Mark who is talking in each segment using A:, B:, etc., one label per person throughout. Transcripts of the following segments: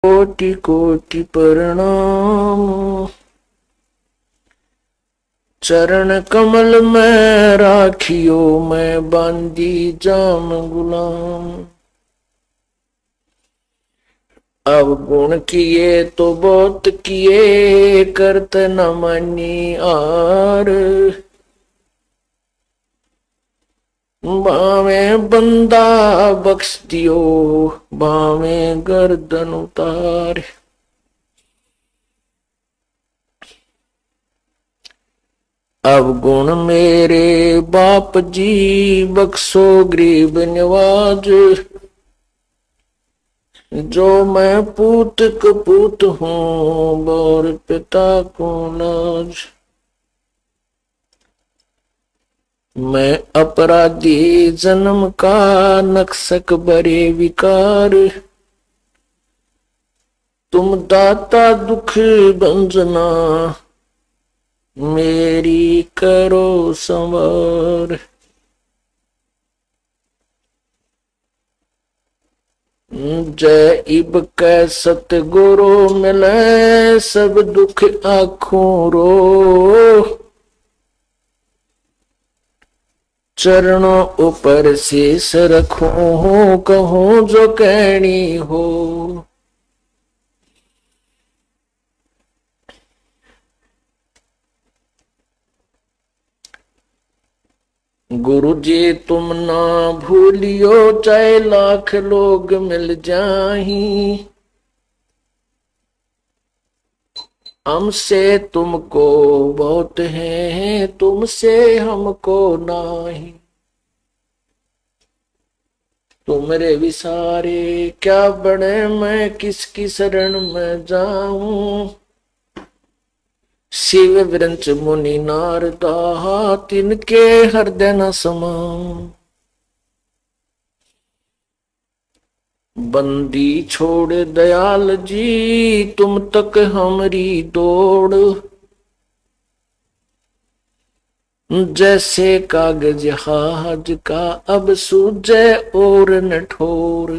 A: कोटि कोटि प्रणाम। चरण कमल में राखियो, मैं बांदी जाम गुलाम। अब गुण किए तो बहुत किए, करत न मानी आर। बावे बंदा बख्श दियो, बावे गर्दन उतार। अब गुण मेरे बाप जी, बख्शो गरीब नवाज। जो मैं पूत कपूत हूँ, और पिता को नाज। मैं अपराधी जन्म का, नक्सक बरे विकार। तुम दाता दुख भंजना, मेरी करो संवार। जय इब कै सतगुरु मिले, सब दुख आँखों रो। चरणों ऊपर शीस रखो, कहूँ जो कहनी हो। गुरु जी तुम ना भूलियो, चाहे लाख लोग मिल जाही। हमसे तुमको बहुत है, तुमसे हमको नाही। तुमरे विसारे क्या बड़े, मैं किसकी शरण में जाऊं। शिव वृंच मुनि नारदा, तिनके हृदय न समाऊं। बंदी छोड़ दयाल जी, तुम तक हमरी दौड़। जैसे कागज जहाज का, अब सूझे और न ठोर।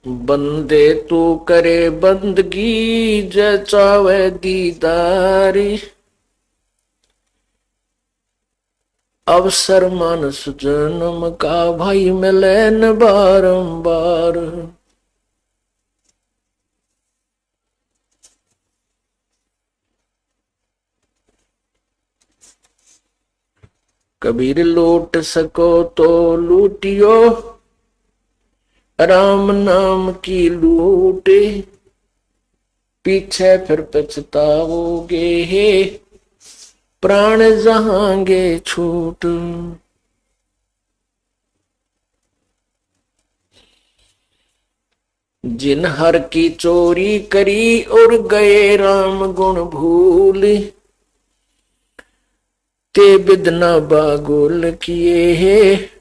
A: बंदे तू करे बंदगी, जय चावे दीदारी। अवसर मानस जन्म का, भाई मिले न बारंबार। कबीर लूट सको तो लूटियो, राम नाम की लूट। पीछे फिर पछताओगे, प्राण जहांगे छूट। जिन हर की चोरी करी, और गए राम गुण भूल। ते बिदना बागुल किए,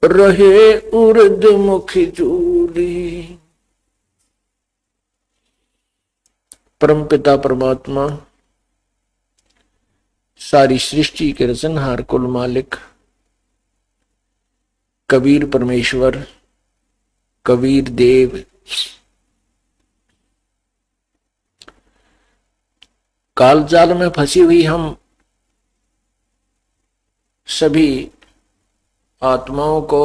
A: रहे उर्द मुख जूली। परमपिता परमात्मा, सारी सृष्टि के रचनहार, कुल मालिक कबीर परमेश्वर, कबीर देव, काल जाल में फंसी हुई हम सभी आत्माओं को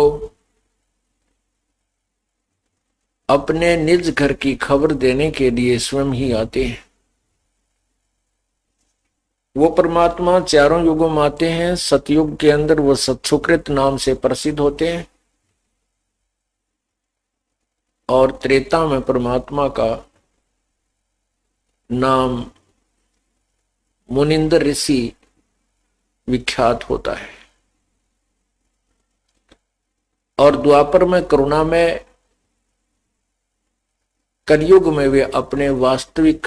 A: अपने निज घर की खबर देने के लिए स्वयं ही आते हैं। वो परमात्मा चारों युगों में आते हैं। सतयुग के अंदर वो सत्सुकृत नाम से प्रसिद्ध होते हैं, और त्रेता में परमात्मा का नाम मुनिंदर ऋषि विख्यात होता है। और द्वापर में, करुणा में, कलयुग में वे अपने वास्तविक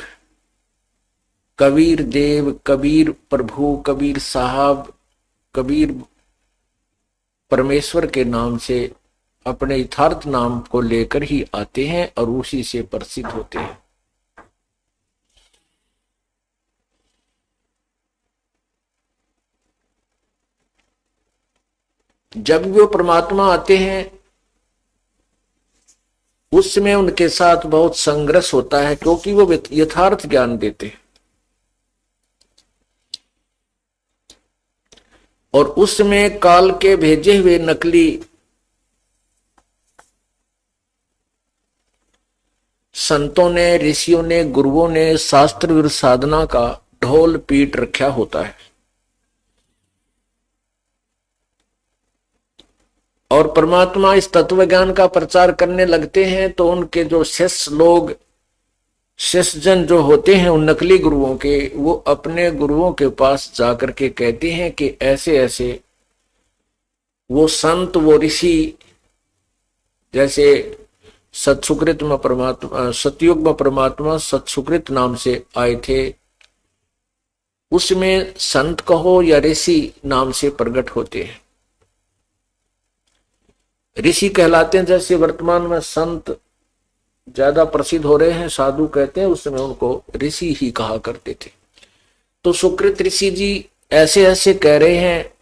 A: कबीर देव, कबीर प्रभु, कबीर साहब, कबीर परमेश्वर के नाम से अपने यथार्थ नाम को लेकर ही आते हैं और उसी से प्रसिद्ध होते हैं। जब भी वो परमात्मा आते हैं उस समय उनके साथ बहुत संघर्ष होता है, क्योंकि वो यथार्थ ज्ञान देते हैं। और उस समय काल के भेजे हुए नकली संतों ने, ऋषियों ने, गुरुओं ने शास्त्र विरुद्ध साधना का ढोल पीट रखा होता है। और परमात्मा इस तत्व ज्ञान का प्रचार करने लगते हैं तो उनके जो शिष्य लोग, शिष्य जन जो होते हैं उन नकली गुरुओं के, वो अपने गुरुओं के पास जाकर के कहते हैं कि ऐसे ऐसे वो संत, वो ऋषि, जैसे सत्सुकृत में परमात्मा, सतयुग में परमात्मा सत्सुकृत नाम से आए थे, उसमें संत कहो या ऋषि नाम से प्रकट होते हैं। ऋषि कहलाते हैं, जैसे वर्तमान में संत ज्यादा प्रसिद्ध हो रहे हैं, साधु कहते हैं, उस समय उनको ऋषि ही कहा करते थे। तो सुकृत ऋषि जी ऐसे ऐसे कह रहे हैं,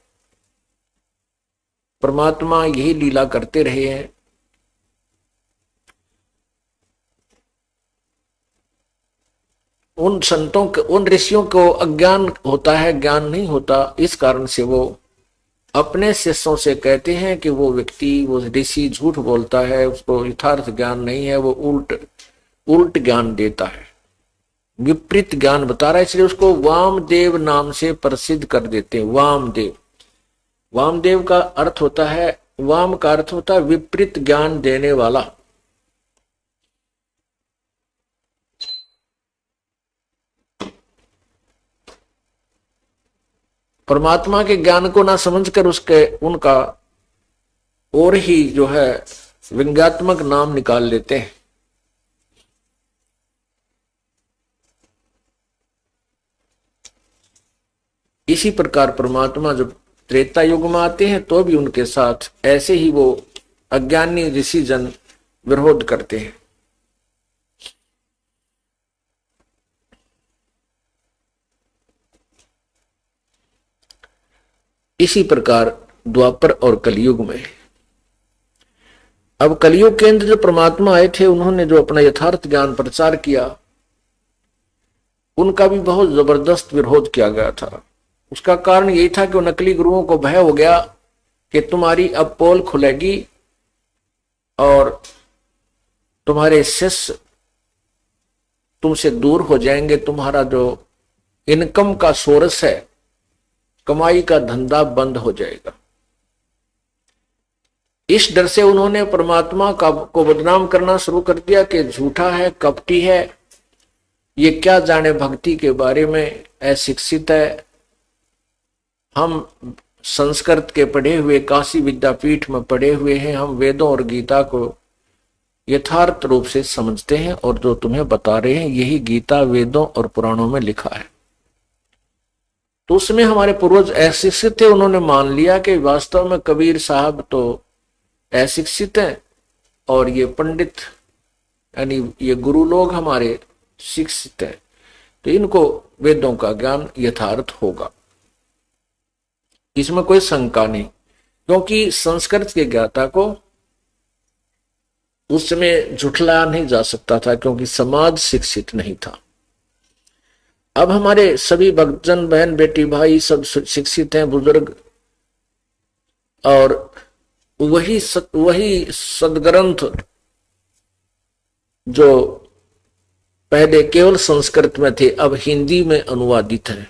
A: परमात्मा यही लीला करते रहे हैं। उन संतों के, उन ऋषियों को अज्ञान होता है, ज्ञान नहीं होता। इस कारण से वो अपने शिष्यों से कहते हैं कि वो व्यक्ति, वो ऋषि झूठ बोलता है, उसको यथार्थ ज्ञान नहीं है, वो उल्ट ज्ञान देता है, विपरीत ज्ञान बता रहा है, इसलिए उसको वामदेव नाम से प्रसिद्ध कर देते हैं। वामदेव, वामदेव का अर्थ होता है, वाम का अर्थ होता है विपरीत ज्ञान देने वाला। परमात्मा के ज्ञान को ना समझकर उसके उनका और ही जो है व्यंग्यात्मक नाम निकाल लेते हैं। इसी प्रकार परमात्मा जब त्रेता युग में आते हैं तो भी उनके साथ ऐसे ही वो अज्ञानी ऋषि जन विरोध करते हैं। इसी प्रकार द्वापर और कलयुग में, अब कलयुग के अंदर जो परमात्मा आए थे, उन्होंने जो अपना यथार्थ ज्ञान प्रचार किया, उनका भी बहुत जबरदस्त विरोध किया गया था। उसका कारण यही था कि वो नकली गुरुओं को भय हो गया कि तुम्हारी अब पोल खुलेगी और तुम्हारे शिष्य तुमसे दूर हो जाएंगे, तुम्हारा जो इनकम का सोर्स है, कमाई का धंधा बंद हो जाएगा। इस डर से उन्होंने परमात्मा को बदनाम करना शुरू कर दिया कि झूठा है, कपटी है, ये क्या जाने भक्ति के बारे में, अशिक्षित है। हम संस्कृत के पढ़े हुए, काशी विद्यापीठ में पढ़े हुए हैं, हम वेदों और गीता को यथार्थ रूप से समझते हैं और जो तुम्हें बता रहे हैं यही गीता, वेदों और पुराणों में लिखा है। तो उसमें हमारे पूर्वज अशिक्षित थे, उन्होंने मान लिया कि वास्तव में कबीर साहब तो अशिक्षित हैं और ये पंडित यानी ये गुरु लोग हमारे शिक्षित हैं, तो इनको वेदों का ज्ञान यथार्थ होगा, इसमें कोई शंका नहीं। क्योंकि संस्कृत के ज्ञाता को उस समय झुठलाया नहीं जा सकता था, क्योंकि समाज शिक्षित नहीं था। अब हमारे सभी भक्तजन, बहन बेटी भाई सब शिक्षित हैं, बुजुर्ग, और वही सदग्रंथ जो पहले केवल संस्कृत में थे अब हिंदी में अनुवादित हैं,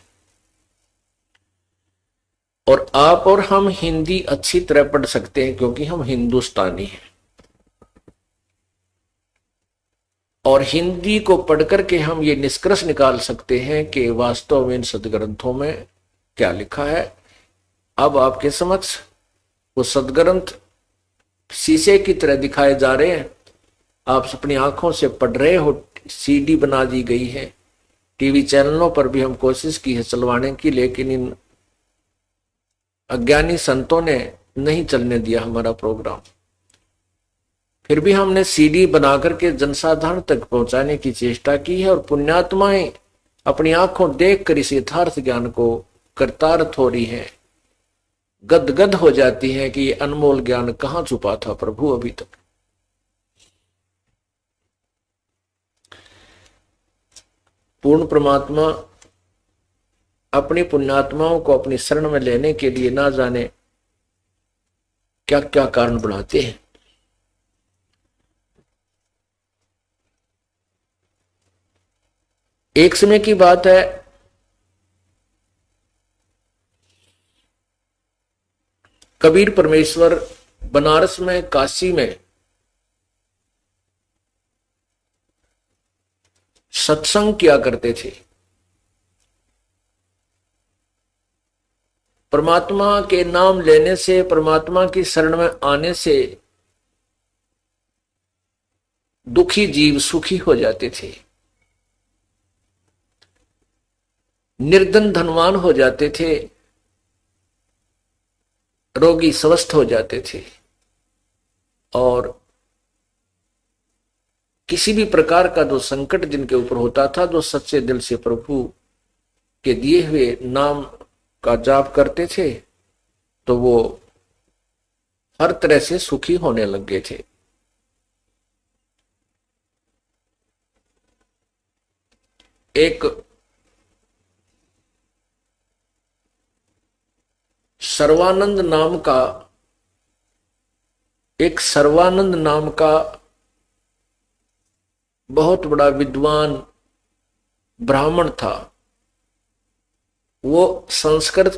A: और आप और हम हिंदी अच्छी तरह पढ़ सकते हैं क्योंकि हम हिंदुस्तानी हैं। और हिंदी को पढ़ करके हम ये निष्कर्ष निकाल सकते हैं कि वास्तव में इन सदग्रंथों में क्या लिखा है। अब आपके समक्ष वो सदग्रंथ शीशे की तरह दिखाए जा रहे हैं, आप अपनी आंखों से पढ़ रहे हो। सीडी बना दी गई है, टीवी चैनलों पर भी हम कोशिश की है चलवाने की, लेकिन इन अज्ञानी संतों ने नहीं चलने दिया हमारा प्रोग्राम। फिर भी हमने सीडी बनाकर के जनसाधारण तक पहुंचाने की चेष्टा की है, और पुण्यात्माएं अपनी आंखों देखकर इस यथार्थ ज्ञान को करतारथ हो रही है। गदगद हो जाती हैं कि ये अनमोल ज्ञान कहाँ छुपा था प्रभु अभी तक। पूर्ण परमात्मा अपनी पुण्यात्माओं को अपनी शरण में लेने के लिए ना जाने क्या क्या कारण बढ़ाते हैं। एक समय की बात है, कबीर परमेश्वर बनारस में, काशी में सत्संग किया करते थे। परमात्मा के नाम लेने से, परमात्मा की शरण में आने से दुखी जीव सुखी हो जाते थे, निर्धन धनवान हो जाते थे, रोगी स्वस्थ हो जाते थे, और किसी भी प्रकार का जो संकट जिनके ऊपर होता था, जो सच्चे दिल से प्रभु के दिए हुए नाम का जाप करते थे, तो वो हर तरह से सुखी होने लग गए थे। एक सर्वानंद नाम का बहुत बड़ा विद्वान ब्राह्मण था। वो संस्कृत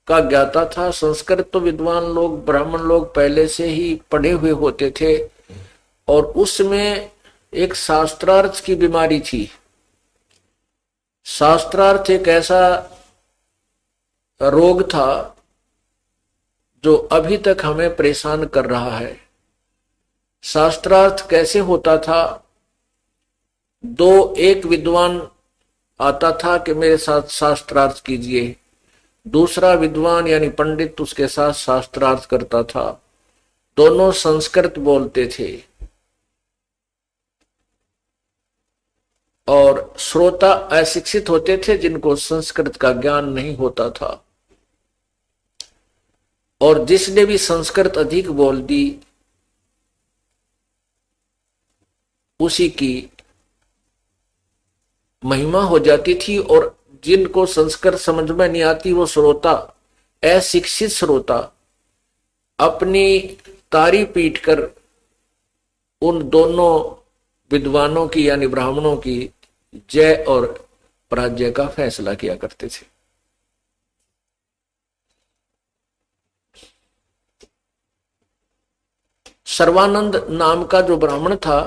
A: का ज्ञाता था। संस्कृत तो विद्वान लोग, ब्राह्मण लोग पहले से ही पढ़े हुए होते थे, और उसमें एक शास्त्रार्थ की बीमारी थी। शास्त्रार्थ एक ऐसा रोग था जो अभी तक हमें परेशान कर रहा है। शास्त्रार्थ कैसे होता था? एक विद्वान आता था कि मेरे साथ शास्त्रार्थ कीजिए, दूसरा विद्वान यानी पंडित उसके साथ शास्त्रार्थ करता था। दोनों संस्कृत बोलते थे और श्रोता अशिक्षित होते थे, जिनको संस्कृत का ज्ञान नहीं होता था। और जिसने भी संस्कृत अधिक बोल दी, उसी की महिमा हो जाती थी। और जिनको संस्कृत समझ में नहीं आती, वो श्रोता, अशिक्षित श्रोता, अपनी तारी पीट कर उन दोनों विद्वानों की यानी ब्राह्मणों की जय और पराजय का फैसला किया करते थे। सर्वानंद नाम का जो ब्राह्मण था,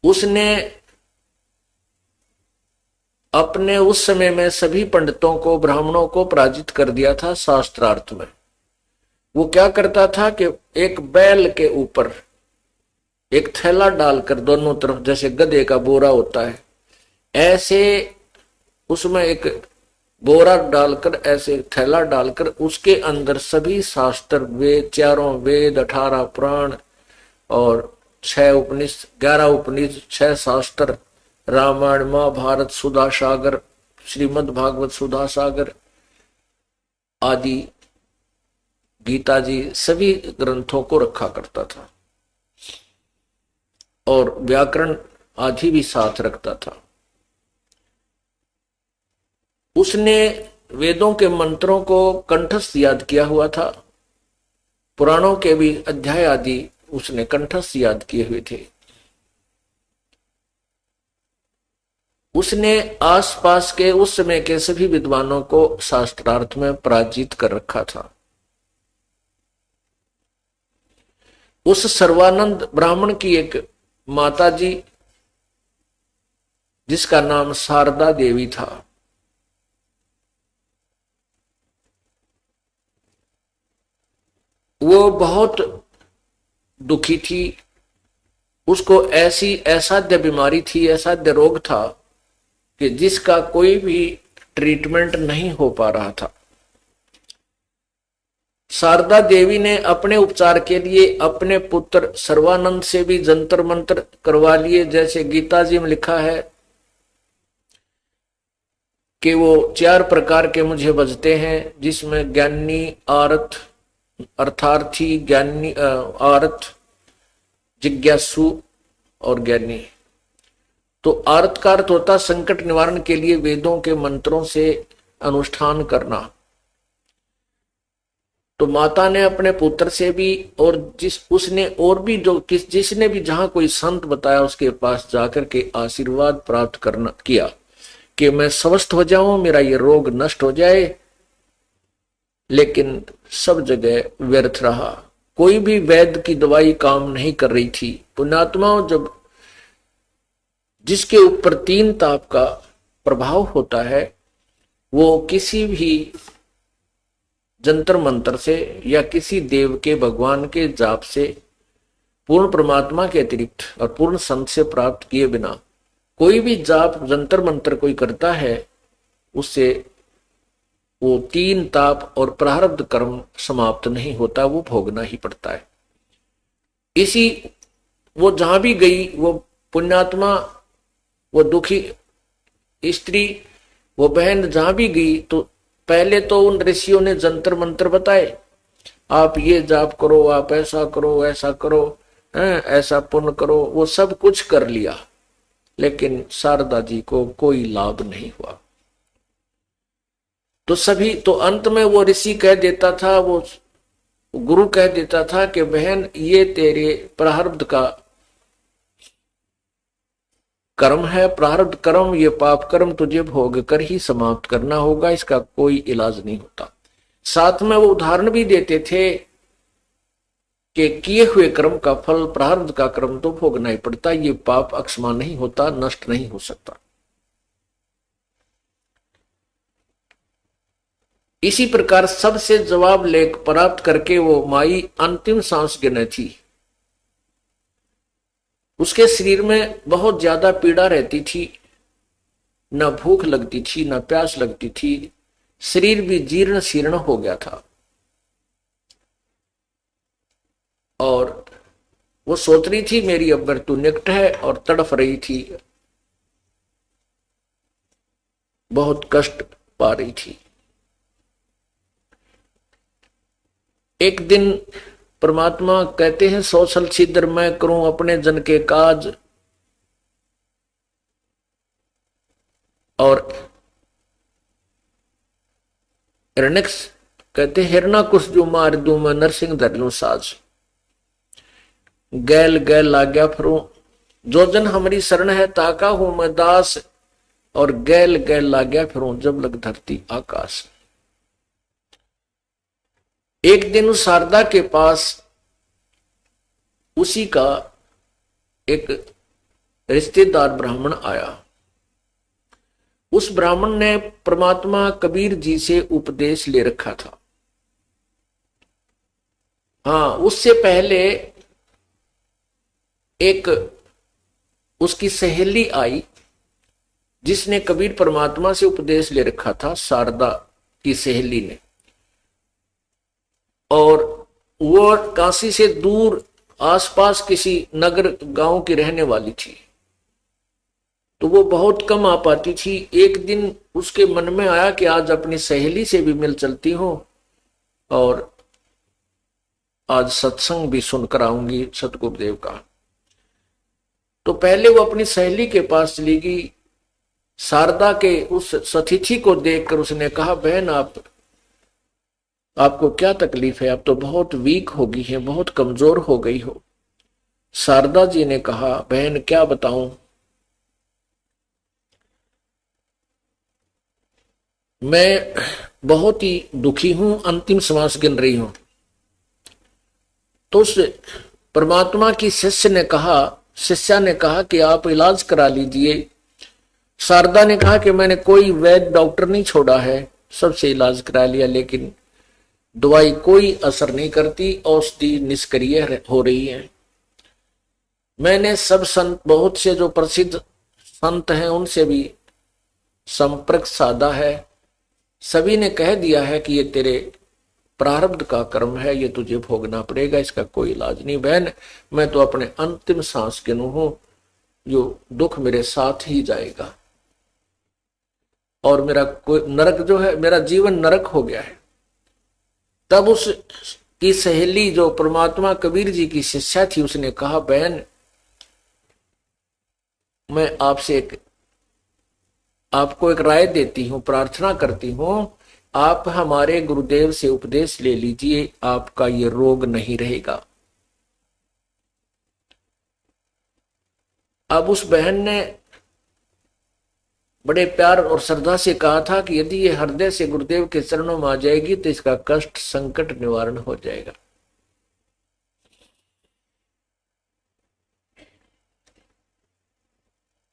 A: उसने अपने उस समय में सभी पंडितों को, ब्राह्मणों को पराजित कर दिया था शास्त्रार्थ में। वो क्या करता था कि एक बैल के ऊपर एक थैला डालकर दोनों तरफ, जैसे गधे का बोरा होता है, ऐसे उसमें एक बोरा डालकर, ऐसे थैला डालकर, उसके अंदर सभी शास्त्र, वेद, चारों वेद, 18 पुराण और 6 उपनिषद, 11 उपनिषद, 6 शास्त्र, रामायण, महाभारत, सुधा सागर, श्रीमद् भागवत सुधा सागर आदि, गीता जी, सभी ग्रंथों को रखा करता था। और व्याकरण आदि भी साथ रखता था। उसने वेदों के मंत्रों को कंठस्थ याद किया हुआ था। पुराणों के भी अध्याय आदि उसने कंठस्थ याद किए हुए थे। उसने आसपास के उस समय के सभी विद्वानों को शास्त्रार्थ में पराजित कर रखा था। उस सर्वानंद ब्राह्मण की एक माता जी, जिसका नाम शारदा देवी था, वो बहुत दुखी थी। उसको ऐसी असाध्य बीमारी थी, असाध्य रोग था कि जिसका कोई भी ट्रीटमेंट नहीं हो पा रहा था। शारदा देवी ने अपने उपचार के लिए अपने पुत्र सर्वानंद से भी जंतर मंत्र करवा लिए। जैसे गीता जी में लिखा है, कि वो 4 प्रकार के मुझे बजते हैं, जिसमें ज्ञानी, आर्थ, अर्थार्थी, ज्ञानी, आर्थ, जिज्ञासु और ज्ञानी। तो आर्थ का अर्थ होता संकट निवारण के लिए वेदों के मंत्रों से अनुष्ठान करना। तो माता ने अपने पुत्र से भी और उसने और भी जिसने भी जहां कोई संत बताया उसके पास जाकर के आशीर्वाद प्राप्त करना किया कि मैं स्वस्थ हो जाऊं, मेरा ये रोग नष्ट हो जाए। लेकिन सब जगह व्यर्थ रहा, कोई भी वैद्य की दवाई काम नहीं कर रही थी। पुण्यात्माओं, जब जिसके ऊपर 3 ताप का प्रभाव होता है वो किसी भी जंतर मंत्र से या किसी देव के भगवान के जाप से, पूर्ण परमात्मा के अतिरिक्त और पूर्ण संत से प्राप्त किए बिना कोई भी जाप जंतर मंत्र कोई करता है, उससे वो 3 ताप और प्रारब्ध कर्म समाप्त नहीं होता, वो भोगना ही पड़ता है। इसी वो जहां भी गई, वो पुण्यात्मा, वो दुखी स्त्री, वो बहन जहां भी गई, तो पहले तो उन ऋषियों ने जंतर मंत्र बताए, आप ये जाप करो, आप ऐसा करो, ऐसा करो, ऐसा पुण्य करो, वो सब कुछ कर लिया, लेकिन शारदा जी को कोई लाभ नहीं हुआ। तो अंत में वो ऋषि कह देता था, वो गुरु कह देता था कि बहन, ये तेरे प्रारब्ध का कर्म है, प्रारब्ध कर्म, ये पाप कर्म तुझे भोग कर ही समाप्त करना होगा, इसका कोई इलाज नहीं होता। साथ में वो उदाहरण भी देते थे कि किए हुए कर्म का फल, प्रारब्ध का कर्म तो भोगना ही पड़ता, ये पाप अक्षमा नहीं होता, नष्ट नहीं हो सकता। इसी प्रकार सबसे जवाब लेख प्राप्त करके वो माई अंतिम सांस गिने थी। उसके शरीर में बहुत ज्यादा पीड़ा रहती थी, न भूख लगती थी, न प्यास लगती थी, शरीर भी जीर्ण शीर्ण हो गया था। और वो सोच रही थी मेरी अब मृत्यु निकट है, और तड़फ रही थी, बहुत कष्ट पा रही थी। एक दिन परमात्मा कहते हैं, 100 सल छिद्र मैं करूं अपने जन के काज, और हिरण्यक्ष कहते हैं, हिरणाकुश जो मार दूं मैं नरसिंह धर लूं साज। गैल गैल लाग्या फिरूं, जो जन हमारी शरण है ताका हूं मैं दास, और गैल गैल लाग्या फिरूं जब लग धरती आकाश। एक दिन उस शारदा के पास उसी का एक रिश्तेदार ब्राह्मण आया। उस ब्राह्मण ने परमात्मा कबीर जी से उपदेश ले रखा था। हाँ, उससे पहले एक उसकी सहेली आई जिसने कबीर परमात्मा से उपदेश ले रखा था, शारदा की सहेली ने। और वो काशी से दूर आसपास किसी नगर गांव की रहने वाली थी, तो वो बहुत कम आ पाती थी। एक दिन उसके मन में आया कि आज अपनी सहेली से भी मिल चलती हूं और आज सत्संग भी सुनकर आऊंगी सतगुरुदेव का। तो पहले वो अपनी सहेली के पास चली गई। शारदा के उस सतिथि को देखकर उसने कहा, बहन आपको क्या तकलीफ है? आप तो बहुत वीक हो गई हैं, बहुत कमजोर हो गई हो। शारदा जी ने कहा, बहन क्या बताऊं, मैं बहुत ही दुखी हूं, अंतिम श्वास गिन रही हूं। तो उस परमात्मा की शिष्या ने कहा कि आप इलाज करा लीजिए। शारदा ने कहा कि मैंने कोई वैद्य डॉक्टर नहीं छोड़ा है, सबसे इलाज करा लिया, लेकिन दवाई कोई असर नहीं करती, औषधि निष्क्रिय हो रही है। मैंने सब संत, बहुत से जो प्रसिद्ध संत हैं उनसे भी संपर्क साधा है, सभी ने कह दिया है कि ये तेरे प्रारब्ध का कर्म है, ये तुझे भोगना पड़ेगा, इसका कोई इलाज नहीं। बहन मैं तो अपने अंतिम सांस गिनू हूं, जो दुख मेरे साथ ही जाएगा। और मेरा कोई नरक जो है, मेरा जीवन नरक हो गया है। तब उस की सहेली जो परमात्मा कबीर जी की शिष्या थी, उसने कहा, बहन मैं आपको एक राय देती हूं, प्रार्थना करती हूं, आप हमारे गुरुदेव से उपदेश ले लीजिए, आपका ये रोग नहीं रहेगा। अब उस बहन ने बड़े प्यार और श्रद्धा से कहा था कि यदि ये हृदय से गुरुदेव के चरणों में आ जाएगी तो इसका कष्ट संकट निवारण हो जाएगा।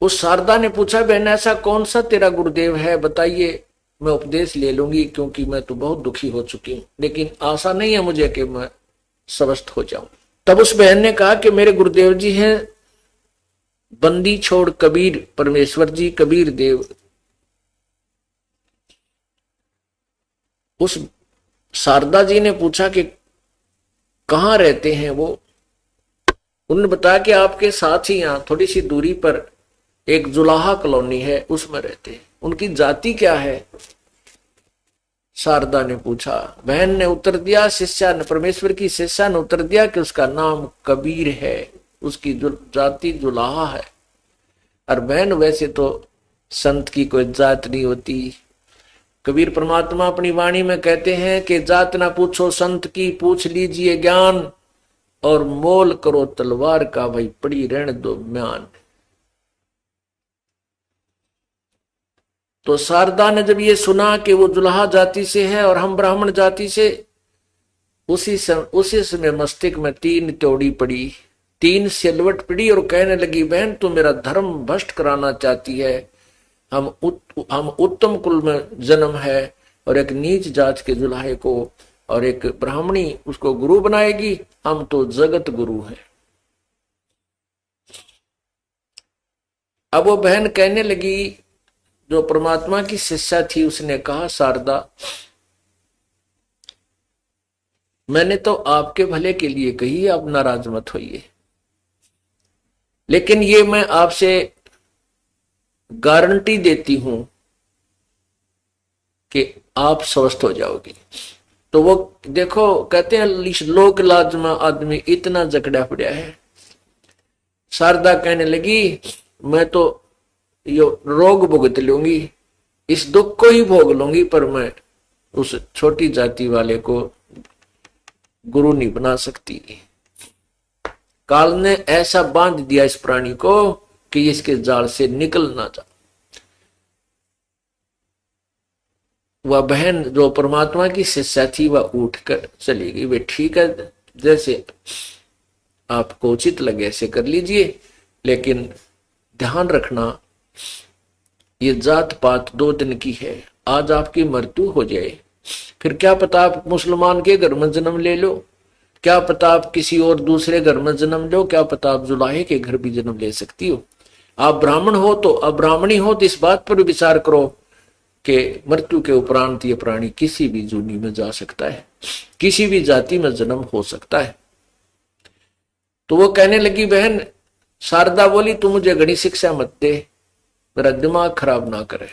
A: उस शारदा ने पूछा, बहन ऐसा कौन सा तेरा गुरुदेव है, बताइए, मैं उपदेश ले लूंगी, क्योंकि मैं तो बहुत दुखी हो चुकी हूं, लेकिन आशा नहीं है मुझे कि मैं स्वस्थ हो जाऊं। तब उस बहन ने कहा कि मेरे गुरुदेव जी हैं बंदी छोड़ कबीर परमेश्वर जी, कबीर देव। उस शारदा जी ने पूछा कि कहाँ रहते हैं वो। उन्होंने बताया कि आपके साथ ही यहां थोड़ी सी दूरी पर एक जुलाहा कॉलोनी है, उसमें रहते हैं। उनकी जाति क्या है, शारदा ने पूछा। बहन ने उत्तर दिया, शिष्या ने, परमेश्वर की शिष्या ने उत्तर दिया कि उसका नाम कबीर है, उसकी जाति जुलाहा है। और बहन वैसे तो संत की कोई जात नहीं होती। कबीर परमात्मा अपनी वाणी में कहते हैं कि जात ना पूछो संत की, पूछ लीजिए ज्ञान, और मोल करो तलवार का, भाई पड़ी रहने दो म्यान। तो शारदा ने जब ये सुना कि वो जुलाहा जाति से है और हम ब्राह्मण जाति से, उसी समय मस्तिष्क में तीन त्योड़ी पड़ी, तीन सिलवट पड़ी, और कहने लगी, बहन तू मेरा धर्म भ्रष्ट कराना चाहती है। हम उत्तम कुल में जन्म है और एक नीच जात के जुलाहे को और एक ब्राह्मणी उसको गुरु बनाएगी, हम तो जगत गुरु हैं। अब वो बहन कहने लगी, जो परमात्मा की शिष्या थी, उसने कहा, शारदा मैंने तो आपके भले के लिए कही, आप नाराज मत होइए, लेकिन ये मैं आपसे गारंटी देती हूं कि आप स्वस्थ हो जाओगे। तो वो देखो, कहते हैं लोक लाज में आदमी इतना जकड़ा पड़ा है। शारदा कहने लगी, मैं तो यो रोग भुगत लूंगी, इस दुख को ही भोग लूंगी, पर मैं उस छोटी जाति वाले को गुरु नहीं बना सकती। काल ने ऐसा बांध दिया इस प्राणी को कि इसके जाल से निकल ना जा। वह बहन जो परमात्मा की शिष्या थी, वह उठकर चली गई। वे ठीक है, जैसे आपको उचित लगे ऐसे कर लीजिए, लेकिन ध्यान रखना ये जात पात 2 दिन की है। आज आपकी मृत्यु हो जाए, फिर क्या पता आप मुसलमान के घर में जन्म ले लो, क्या पता आप किसी और दूसरे घर में जन्म लो, क्या पता आप जुलाहे के घर भी जन्म ले सकती हो। आप ब्राह्मण हो तो, अब ब्राह्मणी हो तो इस बात पर विचार करो कि मृत्यु के उपरांत ये प्राणी किसी भी जूनी में जा सकता है, किसी भी जाति में जन्म हो सकता है। तो वो कहने लगी, बहन शारदा बोली, तू मुझे घड़ी शिक्षा मत दे, मेरा दिमाग खराब ना करे।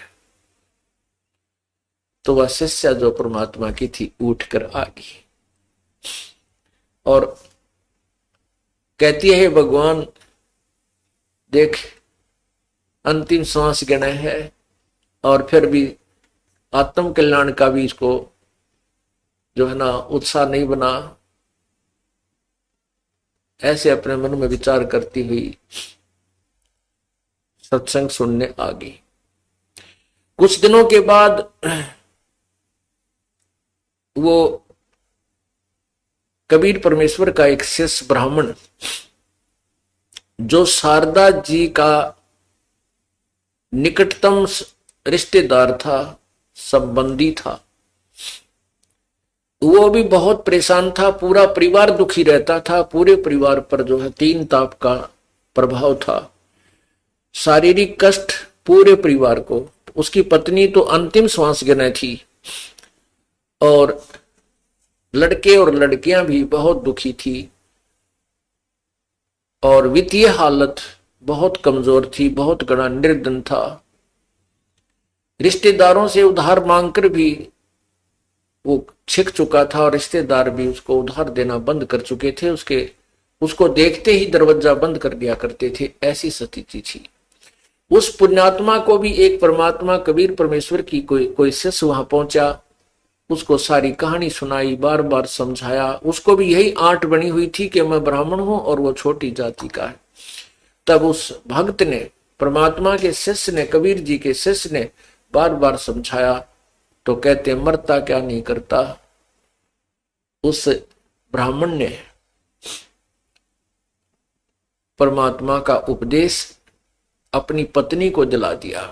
A: तो वह शिष्या जो परमात्मा की थी उठकर आ गई और कहती है, भगवान देख अंतिम सांस गिना है और फिर भी आत्म कल्याण का भी इसको जो है ना उत्साह नहीं बना। ऐसे अपने मन में विचार करती हुई सत्संग सुनने आ गई। कुछ दिनों के बाद वो कबीर परमेश्वर का एक शिष्य ब्राह्मण जो शारदा जी का निकटतम रिश्तेदार था, संबंधी था, वो भी बहुत परेशान था। पूरा परिवार दुखी रहता था, पूरे परिवार पर जो है 3 ताप का प्रभाव था, शारीरिक कष्ट पूरे परिवार को। उसकी पत्नी तो अंतिम श्वास गिने थी और लड़के और लड़कियां भी बहुत दुखी थी और वित्तीय हालत बहुत कमजोर थी, बहुत बड़ा निर्धन था। रिश्तेदारों से उधार मांगकर भी वो छिक चुका था और रिश्तेदार भी उसको उधार देना बंद कर चुके थे। उसको देखते ही दरवाजा बंद कर दिया करते थे, ऐसी स्थिति थी। उस पुण्यात्मा को भी एक परमात्मा कबीर परमेश्वर की कोई शिष्य वहां पहुंचा, उसको सारी कहानी सुनाई, बार बार समझाया। उसको भी यही आंट बनी हुई थी कि मैं ब्राह्मण हूं और वो छोटी जाति का है। तब उस भक्त ने, परमात्मा के शिष्य ने, कबीर जी के शिष्य ने बार बार समझाया तो कहते मरता क्या नहीं करता। उस ब्राह्मण ने परमात्मा का उपदेश अपनी पत्नी को दिला दिया।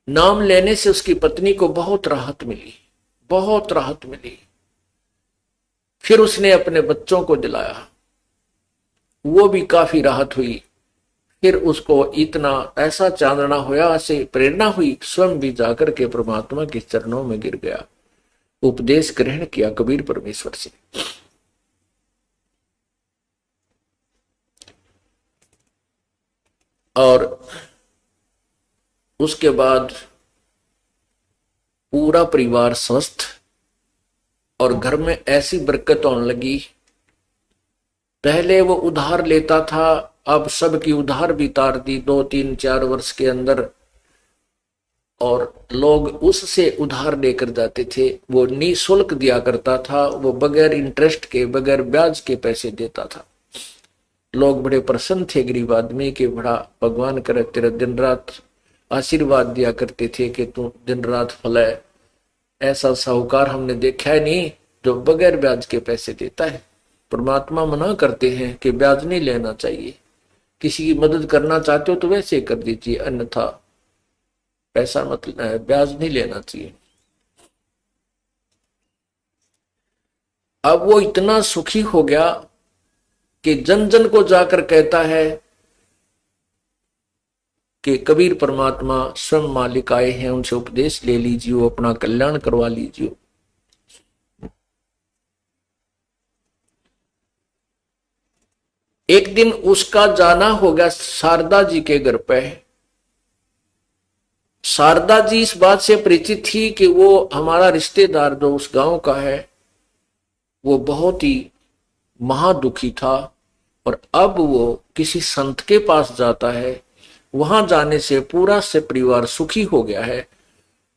A: नाम लेने से उसकी पत्नी को बहुत राहत मिली, बहुत राहत मिली। फिर उसने अपने बच्चों को दिलाया, वो भी काफी राहत हुई। फिर उसको इतना ऐसा चांदना होया, ऐसे प्रेरणा हुई, स्वयं भी जाकर के परमात्मा के चरणों में गिर गया, उपदेश ग्रहण किया कबीर परमेश्वर से। और उसके बाद पूरा परिवार स्वस्थ और घर में ऐसी बरकत होने लगी। पहले वो उधार लेता था, अब सबकी उधार भी तार दी 2-3-4 वर्ष के अंदर, और लोग उससे उधार लेकर जाते थे। वो निःशुल्क दिया करता था, वो बगैर इंटरेस्ट के, बगैर ब्याज के पैसे देता था। लोग बड़े प्रसन्न थे गरीब आदमी के, बड़ा भगवान करे तेरा दिन रात आशीर्वाद दिया करते थे कि तू दिन रात फले। ऐसा साहूकार हमने देखा है नहीं जो बगैर ब्याज के पैसे देता है। परमात्मा मना करते हैं कि ब्याज नहीं लेना चाहिए, किसी की मदद करना चाहते हो तो वैसे कर दीजिए, अन्यथा पैसा मत, ब्याज नहीं लेना चाहिए। अब वो इतना सुखी हो गया कि जन जन को जाकर कहता है कि कबीर परमात्मा स्वयं मालिक आए हैं, उनसे उपदेश ले लीजिए, अपना कल्याण करवा लीजिए। एक दिन उसका जाना हो गया शारदा जी के घर पे। शारदा जी इस बात से परिचित थी कि वो हमारा रिश्तेदार जो उस गांव का है वो बहुत ही महादुखी था, और अब वो किसी संत के पास जाता है। वहां जाने से पूरा से परिवार सुखी हो गया है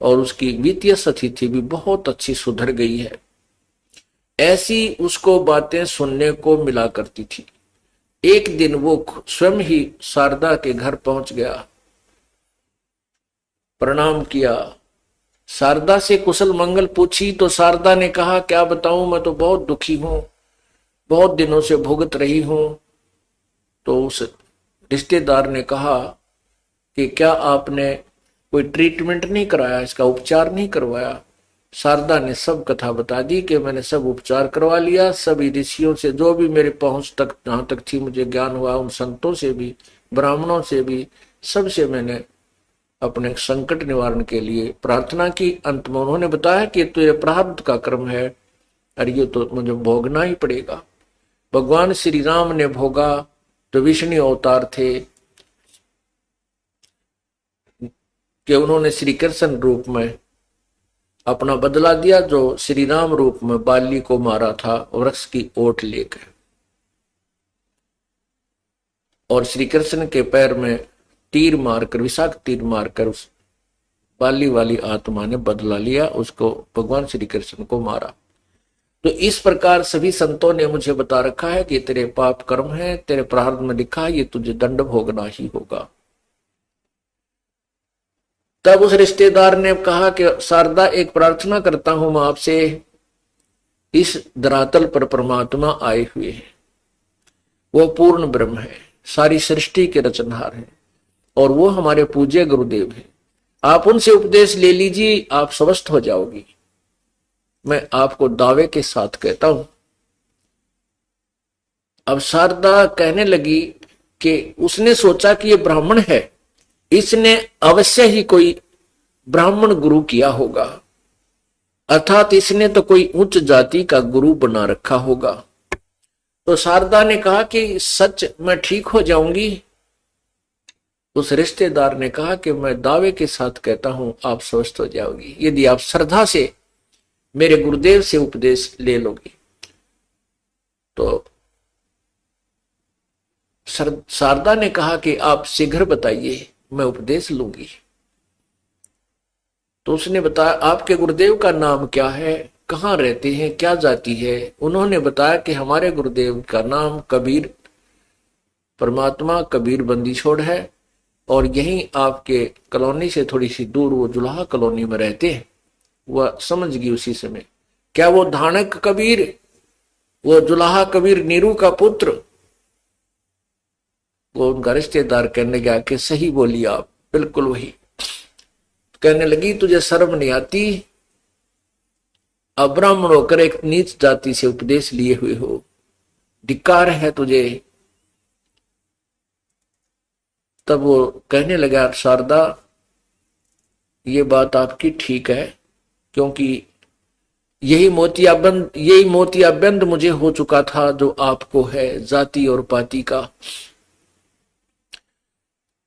A: और उसकी वित्तीय स्थिति भी बहुत अच्छी सुधर गई है। ऐसी उसको बातें सुनने को मिला करती थी। एक दिन वो स्वयं ही शारदा के घर पहुंच गया, प्रणाम किया, शारदा से कुशल मंगल पूछी तो शारदा ने कहा क्या बताऊं, मैं तो बहुत दुखी हूं, बहुत दिनों से भुगत रही हूं। तो उस रिश्तेदार ने कहा कि क्या आपने कोई ट्रीटमेंट नहीं कराया, इसका उपचार नहीं करवाया। शारदा ने सब कथा बता दी कि मैंने सब उपचार करवा लिया, सभी ऋषियों से जो भी मेरे पहुंच तक जहां तक थी मुझे ज्ञान हुआ, उन संतों से भी, ब्राह्मणों से भी, सबसे मैंने अपने संकट निवारण के लिए प्रार्थना की। अंत में उन्होंने बताया कि तो ये प्रारब्ध का कर्म है और ये तो मुझे भोगना ही पड़ेगा। भगवान श्री राम ने भोगा, तो विष्णु अवतार थे कि उन्होंने श्री कृष्ण रूप में अपना बदला दिया, जो श्री राम रूप में बाली को मारा था वृक्ष की ओट लेकर, और श्री कृष्ण के पैर में तीर मारकर, विषाक्त तीर मारकर उस बाली वाली आत्मा ने बदला लिया, उसको भगवान श्री कृष्ण को मारा। तो इस प्रकार सभी संतों ने मुझे बता रखा है कि तेरे पाप कर्म है, तेरे प्रारब्ध में लिखा है, ये तुझे दंड भोगना ही होगा। तब उस रिश्तेदार ने कहा कि शारदा एक प्रार्थना करता हूं मैं आपसे, इस धरातल पर परमात्मा आए हुए हैं, वो पूर्ण ब्रह्म है, सारी सृष्टि के रचनहार है, और वो हमारे पूज्य गुरुदेव हैं। आप उनसे उपदेश ले लीजिए, आप स्वस्थ हो जाओगी। मैं आपको दावे के साथ कहता हूं। अब शारदा कहने लगी कि उसने सोचा कि ये ब्राह्मण है, इसने अवश्य ही कोई ब्राह्मण गुरु किया होगा, अर्थात इसने तो कोई उच्च जाति का गुरु बना रखा होगा। तो शारदा ने कहा कि सच मैं ठीक हो जाऊंगी। उस रिश्तेदार ने कहा कि मैं दावे के साथ कहता हूं आप स्वस्थ हो जाओगी यदि आप श्रद्धा से मेरे गुरुदेव से उपदेश ले लोगी। तो शारदा ने कहा कि आप शीघ्र बताइए, मैं उपदेश लूंगी। तो उसने बताया आपके गुरुदेव का नाम क्या है, कहाँ रहते हैं, क्या जाति है। उन्होंने बताया कि हमारे गुरुदेव का नाम कबीर, परमात्मा कबीर बंदी छोड़ है और यहीं आपके कॉलोनी से थोड़ी सी दूर वो जुलाहा कॉलोनी में रहते हैं। वह समझ गई उसी समय, क्या वो धानक कबीर, वो जुलाहा कबीर नीरू का पुत्र? वो उनका रिश्तेदार कहने गया कि सही बोली आप, बिल्कुल वही। कहने लगी तुझे शर्म नहीं आती, अब्राह्मण होकर एक नीच जाति से उपदेश लिए हुए हो, धिक्कार है तुझे। तब वो कहने लगा शारदा ये बात आपकी ठीक है, क्योंकि यही मोतियाबंद मुझे हो चुका था जो आपको है, जाति और पाति का,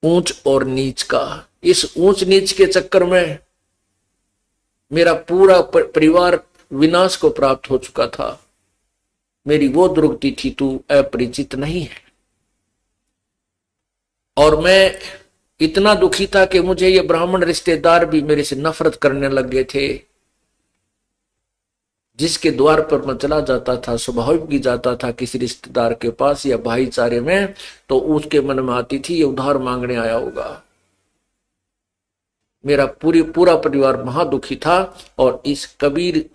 A: ऊंच और नीच का। इस ऊंच नीच के चक्कर में मेरा पूरा परिवार विनाश को प्राप्त हो चुका था। मेरी वो दुर्गति थी, तू अपरिचित नहीं है। और मैं इतना दुखी था कि मुझे ये ब्राह्मण रिश्तेदार भी मेरे से नफरत करने लग गए थे। जिसके द्वार पर मैं चला जाता था, स्वाभाविक भी जाता था किसी रिश्तेदार के पास या भाईचारे में, तो उसके मन में आती थी ये उधार मांगने आया होगा। मेरा पूरा परिवार महादुखी था। और इस कबीर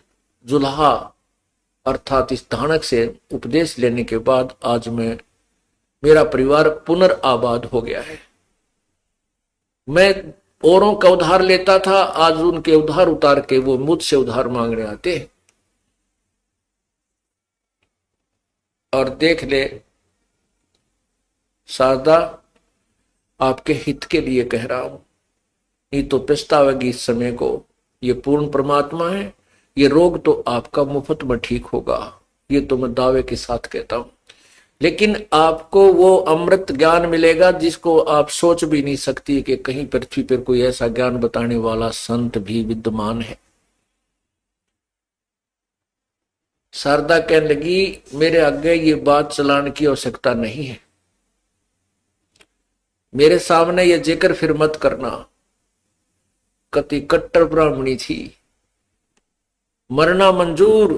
A: जुल्हा अर्थात इस धानक से उपदेश लेने के बाद आज मेरा परिवार पुनर्आबाद हो गया है। मैं औरों का उधार लेता था, आज उनके उधार उतार के वो मुझसे उधार मांगने आते हैं। और देख ले शारदा, आपके हित के लिए कह रहा हूं, नहीं तो पछतावेगी इस समय को। ये पूर्ण परमात्मा है, ये रोग तो आपका मुफ्त में ठीक होगा, ये तो मैं दावे के साथ कहता हूं। लेकिन आपको वो अमृत ज्ञान मिलेगा जिसको आप सोच भी नहीं सकती कि कहीं पृथ्वी पर कोई ऐसा ज्ञान बताने वाला संत भी विद्यमान है। शारदा कहने लगी मेरे आगे ये बात चलाने की आवश्यकता नहीं है, मेरे सामने ये जिक्र फिर मत करना। कति कट्टर ब्राह्मणी थी, मरना मंजूर।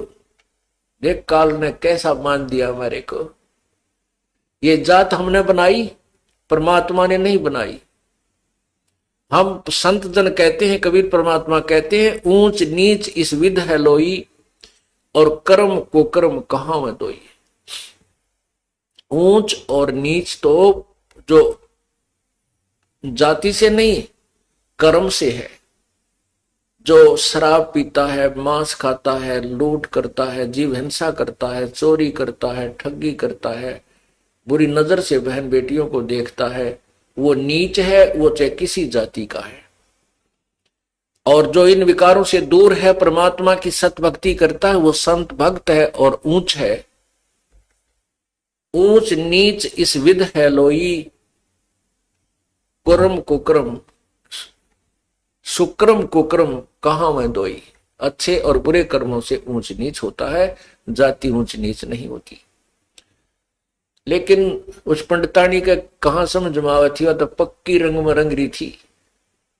A: देख काल ने कैसा मान दिया हमारे को। ये जात हमने बनाई, परमात्मा ने नहीं बनाई। हम संत जन कहते हैं, कबीर परमात्मा कहते हैं, ऊंच नीच इस विध है लोई, और कर्म को कर्म कहां में दोई। ऊंच और नीच तो जो जाति से नहीं, कर्म से है। जो शराब पीता है, मांस खाता है, लूट करता है, जीव हिंसा करता है, चोरी करता है, ठगी करता है, बुरी नजर से बहन बेटियों को देखता है, वो नीच है, वो चाहे किसी जाति का है। और जो इन विकारों से दूर है, परमात्मा की सत भक्ति करता है, वो संत भक्त है और ऊंच है। ऊंच नीच इस विध है लोई, कुर्म कुक्रम सुक्रम कुक्रम कहां में दोई। अच्छे और बुरे कर्मों से ऊंच नीच होता है, जाति ऊंच नीच नहीं होती। लेकिन उस पंडितानी का कहां समझ में आवा थी, तो पक्की रंग में रंग रही थी,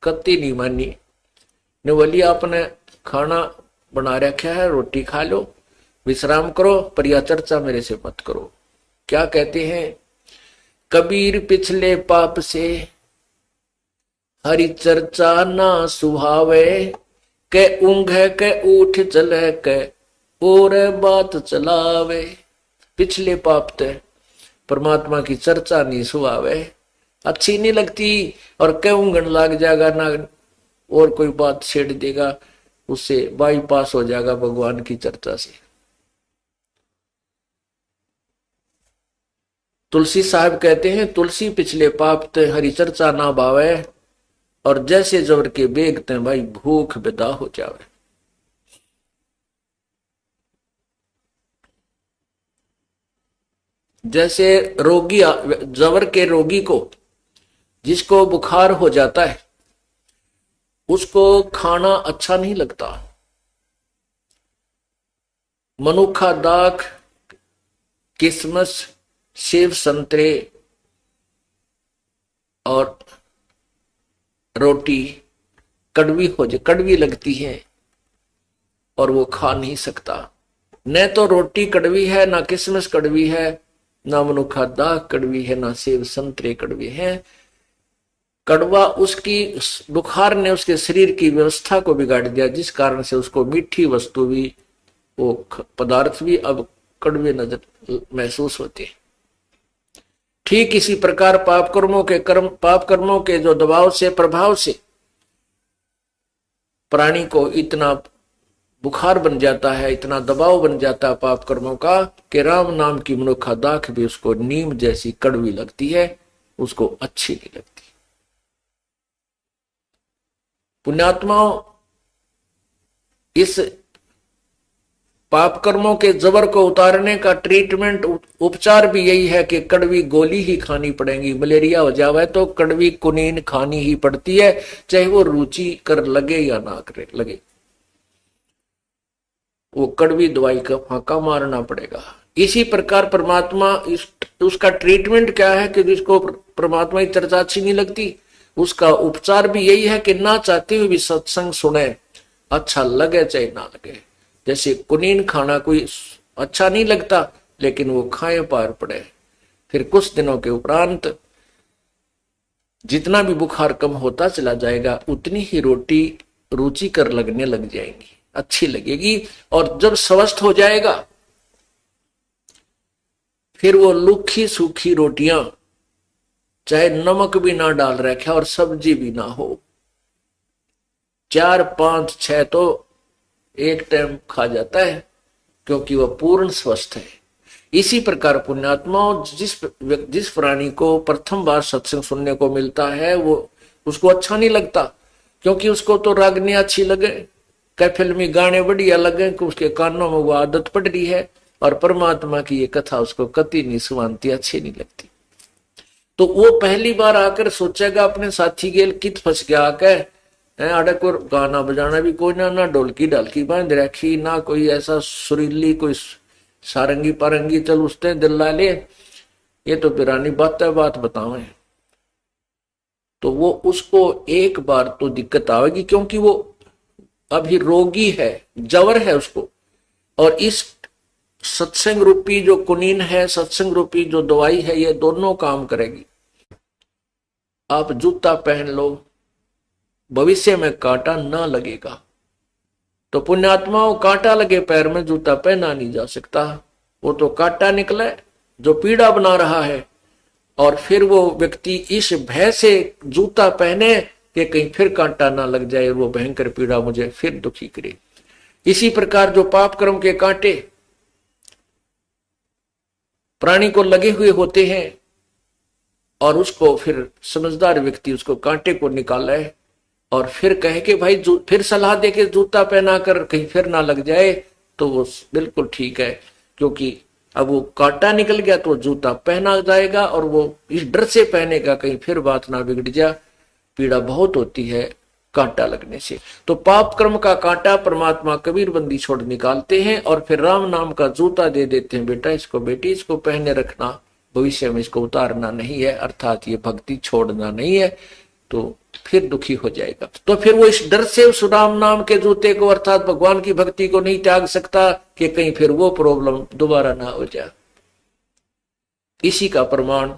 A: कत्ती नहीं मानी। ने बोली आपने खाना बना रखा है, रोटी खा लो, विश्राम करो, पर यह चर्चा मेरे से मत करो। क्या कहते हैं, कबीर पिछले पाप से हरि चर्चा ना सुहावे, के ऊंघे के उठ चले के और बात चलावे। पिछले पाप ते परमात्मा की चर्चा नहीं सुहावे, अच्छी नहीं लगती, और के ऊंघन लग जाएगा ना, और कोई बात छेड़ देगा, उससे बाईपास हो जाएगा भगवान की चर्चा से। तुलसी साहब कहते हैं, तुलसी पिछले पाप ते हरि चर्चा ना भावे, और जैसे जबर के बेगते भाई भूख बेदा हो जावे। जैसे रोगी जबर के रोगी को जिसको बुखार हो जाता है उसको खाना अच्छा नहीं लगता। मनुखा, दाख, किशमिश, सेब, संतरे और रोटी कड़वी लगती है और वो खा नहीं सकता। न तो रोटी कड़वी है, ना किशमिश कड़वी है, ना मनुखा दाख कड़वी है, ना सेब संतरे कड़वे हैं। कड़वा उसकी बुखार ने उसके शरीर की व्यवस्था को बिगाड़ दिया, जिस कारण से उसको मीठी वस्तु भी, वो पदार्थ भी अब कड़वे नजर महसूस होते हैं। ठीक इसी प्रकार पाप कर्मों के जो दबाव से, प्रभाव से प्राणी को इतना बुखार बन जाता है, इतना दबाव बन जाता है पाप कर्मों का कि राम नाम की मनुखा दाख भी उसको नीम जैसी कड़वी लगती है, उसको अच्छी नहीं लगती। पुण्यात्माओं, इस पाप कर्मों के जबर को उतारने का ट्रीटमेंट, उपचार भी यही है कि कड़वी गोली ही खानी पड़ेगी। मलेरिया हो जावे तो कड़वी कुनीन खानी ही पड़ती है, चाहे वो रुचि कर लगे या ना करे लगे, वो कड़वी दवाई का फांका मारना पड़ेगा। इसी प्रकार परमात्मा, उसका ट्रीटमेंट क्या है कि जिसको परमात्मा की चर्चा अच्छी नहीं लगती, उसका उपचार भी यही है कि ना चाहते हुए भी सत्संग सुने, अच्छा लगे चाहे ना लगे। जैसे कुनीन खाना कोई अच्छा नहीं लगता, लेकिन वो खाए पार पड़े, फिर कुछ दिनों के उपरांत जितना भी बुखार कम होता चला जाएगा, उतनी ही रोटी रुचिकर लगने लग जाएंगी, अच्छी लगेगी। और जब स्वस्थ हो जाएगा, फिर वो लूखी सूखी रोटियां, चाहे नमक भी ना डाल रखा और सब्जी भी ना हो, 4, 5, 6 तो एक टाइम खा जाता है, क्योंकि वह पूर्ण स्वस्थ है। इसी प्रकार पुण्यात्माओं, जिस प्राणी को प्रथम बार सत्संग सुनने को मिलता है, वो उसको अच्छा नहीं लगता, क्योंकि उसको तो रागनी अच्छी लगे, कई फिल्मी गाने बढ़िया लगे, कि उसके कानों में वो आदत पड़ रही है, और परमात्मा की ये कथा उसको कति नहीं सुनाती, अच्छी नहीं लगती। तो वो पहली बार आकर सोचेगा अपने साथी गेल कित फंस गया आके, आड़े को गाना बजाना भी कोई ना ढोलकी ढालकी बांध रखी, ना कोई ऐसा सुरीली कोई सारंगी पारंगी चल उसने दिल ला ले, ये तो पुरानी बात है, बात बतावे। तो वो उसको एक बार तो दिक्कत आएगी, क्योंकि वो अभी रोगी है, जवर है उसको। और इस सत्संग रूपी जो कुनीन है, सत्संग रूपी जो दवाई है, ये दोनों काम करेगी। आप जूता पहन लो, भविष्य में कांटा ना लगेगा। तो पुण्यात्माओं, कांटा लगे पैर में जूता पहना नहीं जा सकता, वो तो कांटा निकले जो पीड़ा बना रहा है, और फिर वो व्यक्ति इस भय से जूता पहने कि कहीं फिर कांटा ना लग जाए, वो भयंकर पीड़ा मुझे फिर दुखी करे। इसी प्रकार जो पाप कर्म के कांटे प्राणी को लगे हुए होते हैं, और उसको फिर समझदार व्यक्ति उसको कांटे को निकाले और फिर कहे कि भाई फिर सलाह दे के जूता पहना कर कहीं फिर ना लग जाए, तो वो बिल्कुल ठीक है, क्योंकि अब वो कांटा निकल गया तो जूता पहना जाएगा, और वो इस डर से पहनेगा कहीं फिर बात ना बिगड़ जा। पीड़ा बहुत होती है कांटा लगने से। तो पाप कर्म का कांटा परमात्मा कबीर बंदी छोड़ निकालते हैं, और फिर राम नाम का जूता दे देते हैं, बेटा इसको, बेटी इसको पहने रखना, भविष्य में इसको उतारना नहीं है, अर्थात ये भक्ति छोड़ना नहीं है, तो फिर दुखी हो जाएगा। तो फिर वो इस डर से उस राम नाम के जूते को, अर्थात भगवान की भक्ति को नहीं त्याग सकता कि कहीं फिर वो प्रॉब्लम दोबारा ना हो जाए। इसी का प्रमाण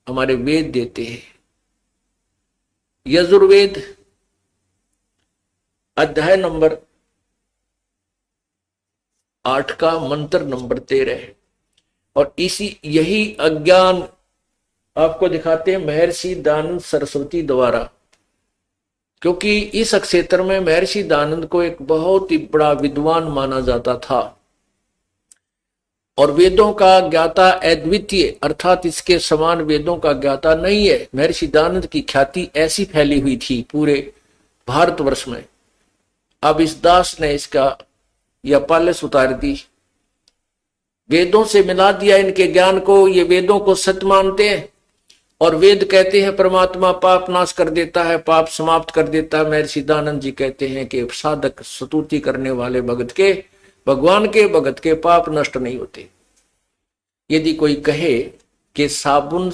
A: हमारे वेद देते हैं। यजुर्वेद अध्याय नंबर 8 का मंत्र नंबर 13, और यही अज्ञान आपको दिखाते हैं महर्षि दानंद सरस्वती द्वारा, क्योंकि इस क्षेत्र में महर्षि दानंद को एक बहुत ही बड़ा विद्वान माना जाता था, और वेदों का ज्ञाता अद्वितीय, अर्थात इसके समान वेदों का ज्ञाता नहीं है। महर्षि दानंद की ख्याति ऐसी फैली हुई थी पूरे भारतवर्ष में। अब इस दास ने इसका यह पालस उतार दी, वेदों से मिला दिया इनके ज्ञान को, ये वेदों को सत्य मानते हैं, और वेद कहते हैं परमात्मा पाप नाश कर देता है, पाप समाप्त कर देता है। महर्षि दयानंद जी कहते हैं कि साधक स्तुति करने वाले भगत के, भगवान के भगत के पाप नष्ट नहीं होते। यदि कोई कहे कि साबुन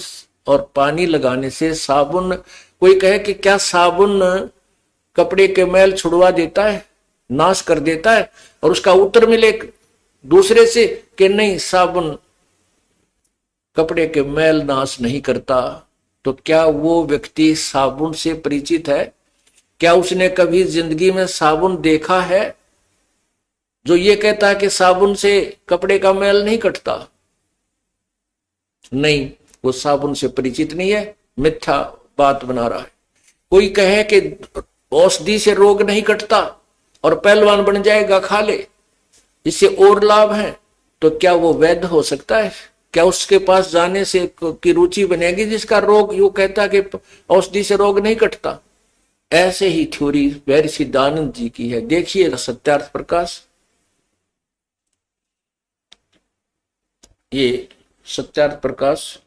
A: और पानी लगाने से साबुन, कोई कहे कि क्या साबुन कपड़े के मैल छुड़वा देता है, नाश कर देता है, और उसका उत्तर मिले दूसरे से कि नहीं साबुन कपड़े के मैल नाश नहीं करता, तो क्या वो व्यक्ति साबुन से परिचित है? क्या उसने कभी जिंदगी में साबुन देखा है? जो ये कहता है कि साबुन से कपड़े का मैल नहीं कटता, नहीं, वो साबुन से परिचित नहीं है, मिथ्या बात बना रहा है। कोई कहे कि औषधि से रोग नहीं कटता और पहलवान बन जाएगा, खा ले, इससे और लाभ है, तो क्या वो वैध हो सकता है? क्या उसके पास जाने से की रुचि बनेगी जिसका रोग यू कहता कि औषधि से रोग नहीं कटता? ऐसे ही थ्योरी महर्षि दयानंद जी की है। देखिए सत्यार्थ प्रकाश, ये सत्यार्थ प्रकाश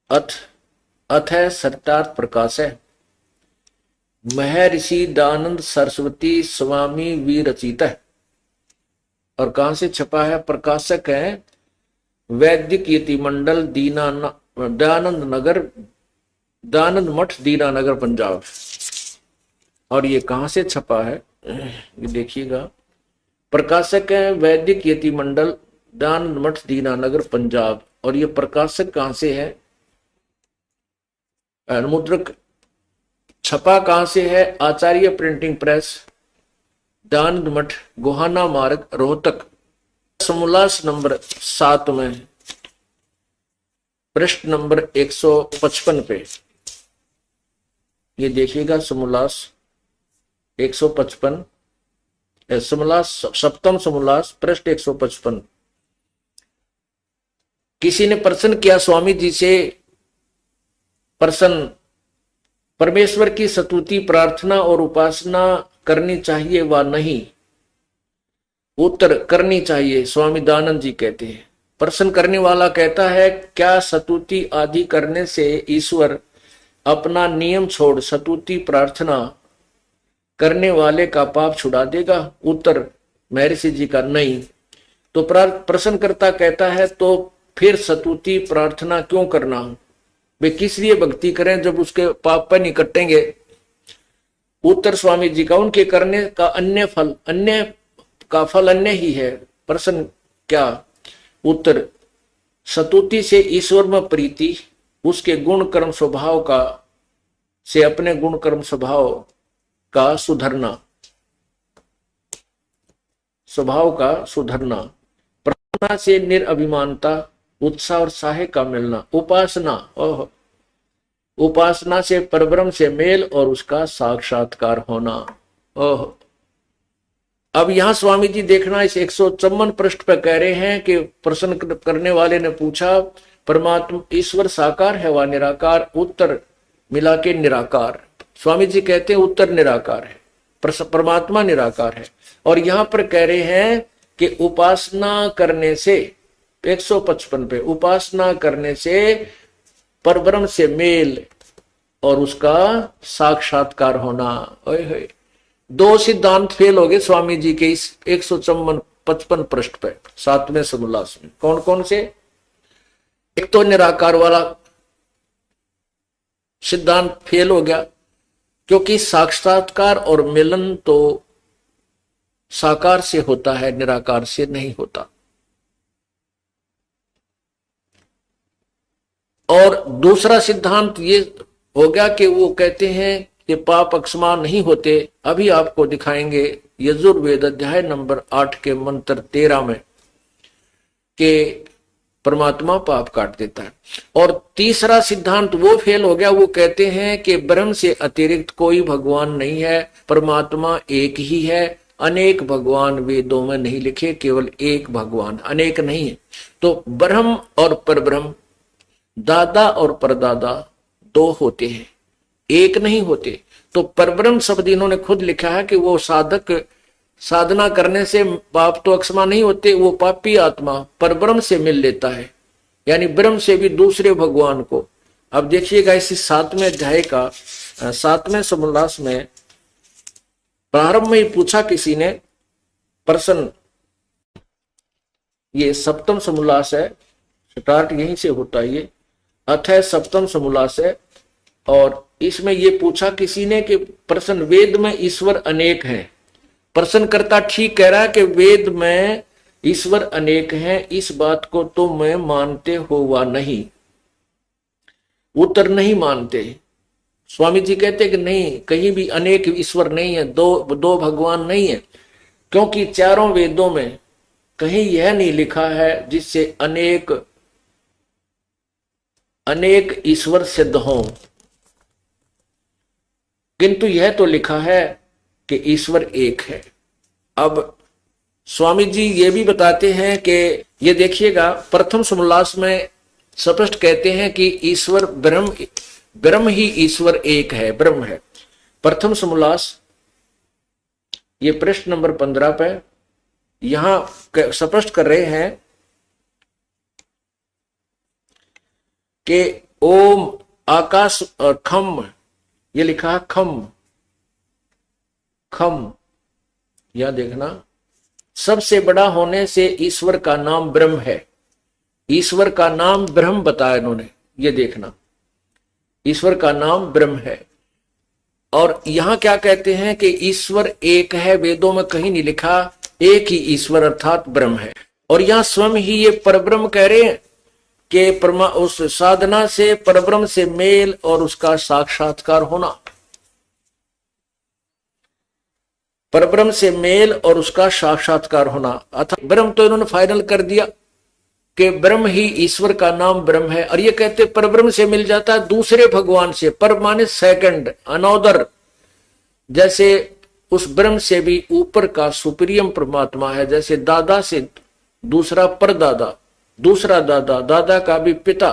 A: अथ है, सत्यार्थ प्रकाश है। महर्षि दयानंद सरस्वती स्वामी विरचित है। और कहां से छपा है? प्रकाशक है वैदिक यति मंडल दयानंद नगर, दयानंद मठ दीनानगर पंजाब। और ये कहां से छपा है ये देखिएगा, प्रकाशक है वैदिक यति मंडल दयानंद मठ दीनानगर पंजाब। और ये प्रकाशक कहां से है, मुद्रक छपा कहां से है? आचार्य प्रिंटिंग प्रेस, दयानंद मठ, गोहाना मार्ग, रोहतक। समोल्लास नंबर 7 में पृष्ठ नंबर 155 पे ये देखिएगा, समोल्लास 155, समोल्लास सप्तम समोल्लास पृष्ठ 155। किसी ने प्रश्न किया स्वामी जी से, प्रश्न, परमेश्वर की स्तुति, प्रार्थना और उपासना करनी चाहिए व नहीं? उत्तर, करनी चाहिए। स्वामी दयानंद जी कहते हैं, प्रश्न करने वाला कहता है क्या स्तुति आदि करने से ईश्वर अपना नियम छोड़ स्तुति प्रार्थना करने वाले का पाप छुड़ा देगा? उत्तर महर्षि जी का नहीं। तो प्रश्नकर्ता कहता है तो फिर स्तुति प्रार्थना क्यों करना? वे किस लिए भक्ति करें जब उसके पाप पर नहीं कटेंगे? उत्तर स्वामी जी का, उनके करने का अन्य फल, अन्य का फल अन्य ही है। प्रश्न क्या? उत्तर, स्तुति से ईश्वर में प्रीति, उसके गुण कर्म स्वभाव का से अपने गुण कर्म स्वभाव का सुधरना, स्वभाव का सुधरना, प्रार्थना से निरअभिमानता, उत्साह और साहे का मिलना, उपासना, उपासना से परब्रह्म से मेल और उसका साक्षात्कार होना। ओह, अब यहां स्वामी जी देखना, इस 154 पृष्ठ पर कह रहे हैं कि प्रश्न करने वाले ने पूछा परमात्मा ईश्वर साकार है व निराकार? उत्तर मिला के निराकार। स्वामी जी कहते हैं उत्तर निराकार है, परमात्मा निराकार है। और यहां पर कह रहे हैं कि उपासना करने से, 155 पे, उपासना करने से परब्रह्म से मेल और उसका साक्षात्कार होना। ओए होए, 2 सिद्धांत फेल हो गए स्वामी जी के इस 155 पृष्ठ पे 7वें समोल्लास में। कौन कौन से? एक तो निराकार वाला सिद्धांत फेल हो गया, क्योंकि साक्षात्कार और मिलन तो साकार से होता है, निराकार से नहीं होता। और दूसरा सिद्धांत ये हो गया कि वो कहते हैं कि पाप अक्षमा नहीं होते। अभी आपको दिखाएंगे यजुर्वेद अध्याय नंबर 8 के मंत्र 13 में कि परमात्मा पाप काट देता है। और तीसरा सिद्धांत वो फेल हो गया, वो कहते हैं कि ब्रह्म से अतिरिक्त कोई भगवान नहीं है, परमात्मा एक ही है, अनेक भगवान वेदों में नहीं लिखे, केवल एक भगवान, अनेक नहीं है। तो ब्रह्म और परब्रह्म, दादा और परदादा 2 होते हैं, एक नहीं होते। तो परब्रह्म शब्द इन्होंने खुद लिखा है कि वो साधक साधना करने से पाप तो अक्षमा नहीं होते, वो पापी आत्मा परब्रह्म से मिल लेता है, यानी ब्रह्म से भी दूसरे भगवान को। अब देखिएगा इसी 7वें अध्याय का 7वें समोल्लास में प्रारंभ में ही पूछा किसी ने प्रश्न, ये 7वां समोल्लास है, स्टार्ट यहीं से होता है, ये अथय 7वां समोल्लास है। और इसमें ये पूछा किसी ने कि प्रश्न, वेद में ईश्वर अनेक हैं। प्रश्नकर्ता ठीक कह रहा है कि वेद में ईश्वर अनेक हैं, इस बात को तुम मानते हो वा नहीं? उत्तर, नहीं मानते। स्वामी जी कहते कि नहीं, कहीं भी अनेक ईश्वर नहीं है, दो भगवान नहीं है, क्योंकि चारों वेदों में कहीं यह नहीं लिखा है जिससे अनेक ईश्वर सिद्ध हों, किंतु यह तो लिखा है कि ईश्वर एक है। अब स्वामी जी ये भी बताते हैं कि ये देखिएगा प्रथम समोल्लास में स्पष्ट कहते हैं कि ईश्वर ब्रह्म ही ईश्वर एक है, ब्रह्म है। प्रथम समोल्लास ये प्रश्न नंबर 15 पे यहां स्पष्ट कर रहे हैं कि ओम आकाश खम, ये लिखा है खम, यह देखना, सबसे बड़ा होने से ईश्वर का नाम ब्रह्म है। ईश्वर का नाम ब्रह्म बताया इन्होंने, ये देखना, ईश्वर का नाम ब्रह्म है। और यहां क्या कहते हैं कि ईश्वर एक है, वेदों में कहीं नहीं लिखा एक ही ईश्वर अर्थात ब्रह्म है। और यहां स्वयं ही ये परब्रह्म कह रहे हैं कि उस साधना से परब्रह्म से मेल और उसका साक्षात्कार होना, परब्रह्म से मेल और उसका साक्षात्कार होना, अर्थात ब्रह्म तो इन्होंने फाइनल कर दिया कि ब्रह्म ही ईश्वर का नाम ब्रह्म है। और ये कहते परब्रह्म से मिल जाता है दूसरे भगवान से, पर माने सेकंड, अनोदर, जैसे उस ब्रह्म से भी ऊपर का सुप्रीम परमात्मा है, जैसे दादा से दूसरा परदादा, दूसरा दादा, दादा का भी पिता,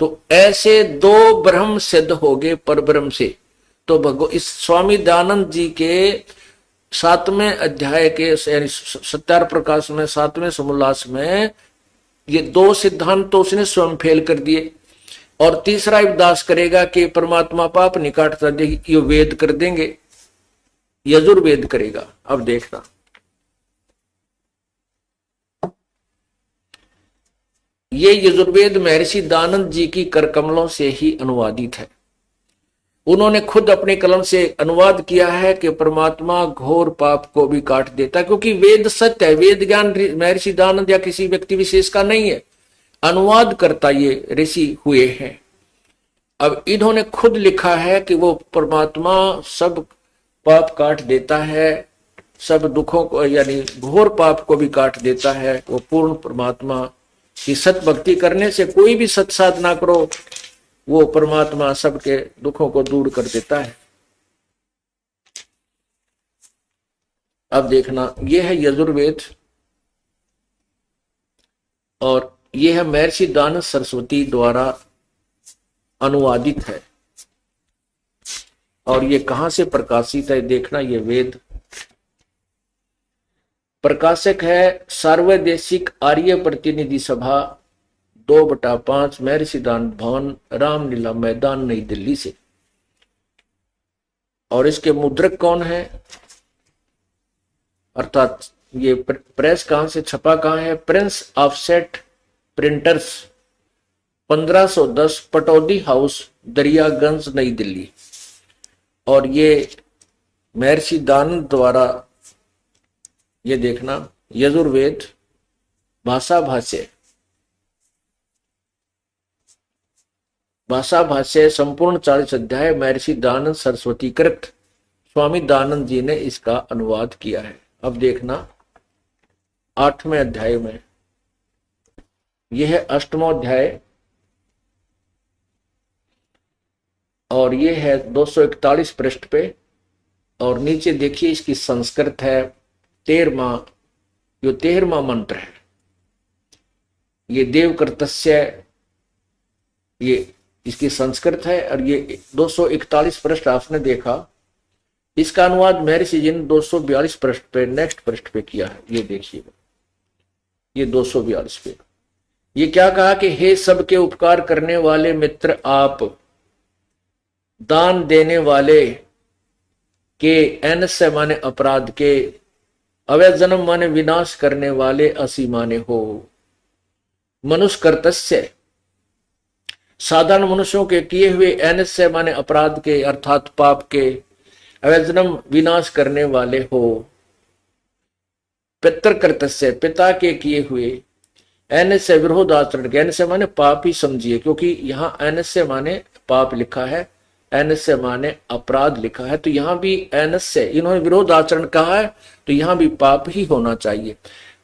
A: तो ऐसे दो ब्रह्म सिद्ध हो गए परब्रह्म से। तो इस स्वामी दयानंद जी के 7वें अध्याय के यानी सत्यार प्रकाश में 7वें समोल्लास में ये दो सिद्धांत तो उसने स्वयं फेल कर दिए। और तीसरा उपदास करेगा कि परमात्मा पाप नहीं काटता, ये वेद कर देंगे, यजुर्वेद करेगा। अब देखना, ये यजुर्वेद महर्षि दयानंद जी की कर कमलों से ही अनुवादित है। उन्होंने खुद अपने कलम से अनुवाद किया है कि परमात्मा घोर पाप को भी काट देता, क्योंकि वेद सत्य है, वेद ज्ञान महर्षि दयानंद या किसी व्यक्ति विशेष का नहीं है, अनुवाद करता ये ऋषि हुए हैं। अब इन्होंने खुद लिखा है कि वो परमात्मा सब पाप काट देता है, सब दुखों को यानी घोर पाप को भी काट देता है। वो पूर्ण परमात्मा की सत भक्ति करने से, कोई भी सत साधना करो, वो परमात्मा सबके दुखों को दूर कर देता है। अब देखना, यह है यजुर्वेद और यह है महर्षि दयानंद सरस्वती द्वारा अनुवादित है। और ये कहां से प्रकाशित है देखना, ये वेद प्रकाशक है सार्वदेशिक आर्य प्रतिनिधि सभा 2/5 महर्षि दयानंद भवन, रामलीला मैदान, नई दिल्ली से। और इसके मुद्रक कौन है, अर्थात ये प्रेस कहां से छपा कहां है, Prince offset printers 1510 Pataudi house, Daryaganj, नई दिल्ली। और ये महर्षि दयानंद द्वारा, ये देखना, यजुर्वेद भाषा भाष्य संपूर्ण 40 अध्याय महर्षि दयानंद सरस्वती कृत, स्वामी दयानंद जी ने इसका अनुवाद किया है। अब देखना 8वें अध्याय में, यह है 8वां अध्याय और यह है 241 पृष्ठ पे। और नीचे देखिए इसकी संस्कृत है 13वां मंत्र है, ये देवकृतस्य, ये इसकी संस्कृत है। और ये 241 पृष्ठ आपने देखा, इसका अनुवाद महर्षि जी ने 242 पृष्ठ पे, नेक्स्ट पृष्ठ पे किया है। ये देखिएगा, ये 242 पे ये क्या कहा कि हे सबके उपकार करने वाले मित्र आप, दान देने वाले के, एनस्य माने अपराध के, अवैध जन्म माने विनाश करने वाले, असी माने हो, मनुष्य कर्तस्य साधारण मनुष्यों के किए हुए, एनस्य माने अपराध के अर्थात पाप के, अवैध जन्म विनाश करने वाले हो, पितृकृतस्य पिता के किए हुए, एनस्य विरोध आचरण के, एनस्य माने पाप ही समझिए, क्योंकि यहां एनस्य माने पाप लिखा है, एनस्य माने अपराध लिखा है, तो यहां भी एनस्य, इन्होंने विरोध आचरण कहा है तो यहां भी पाप ही होना चाहिए।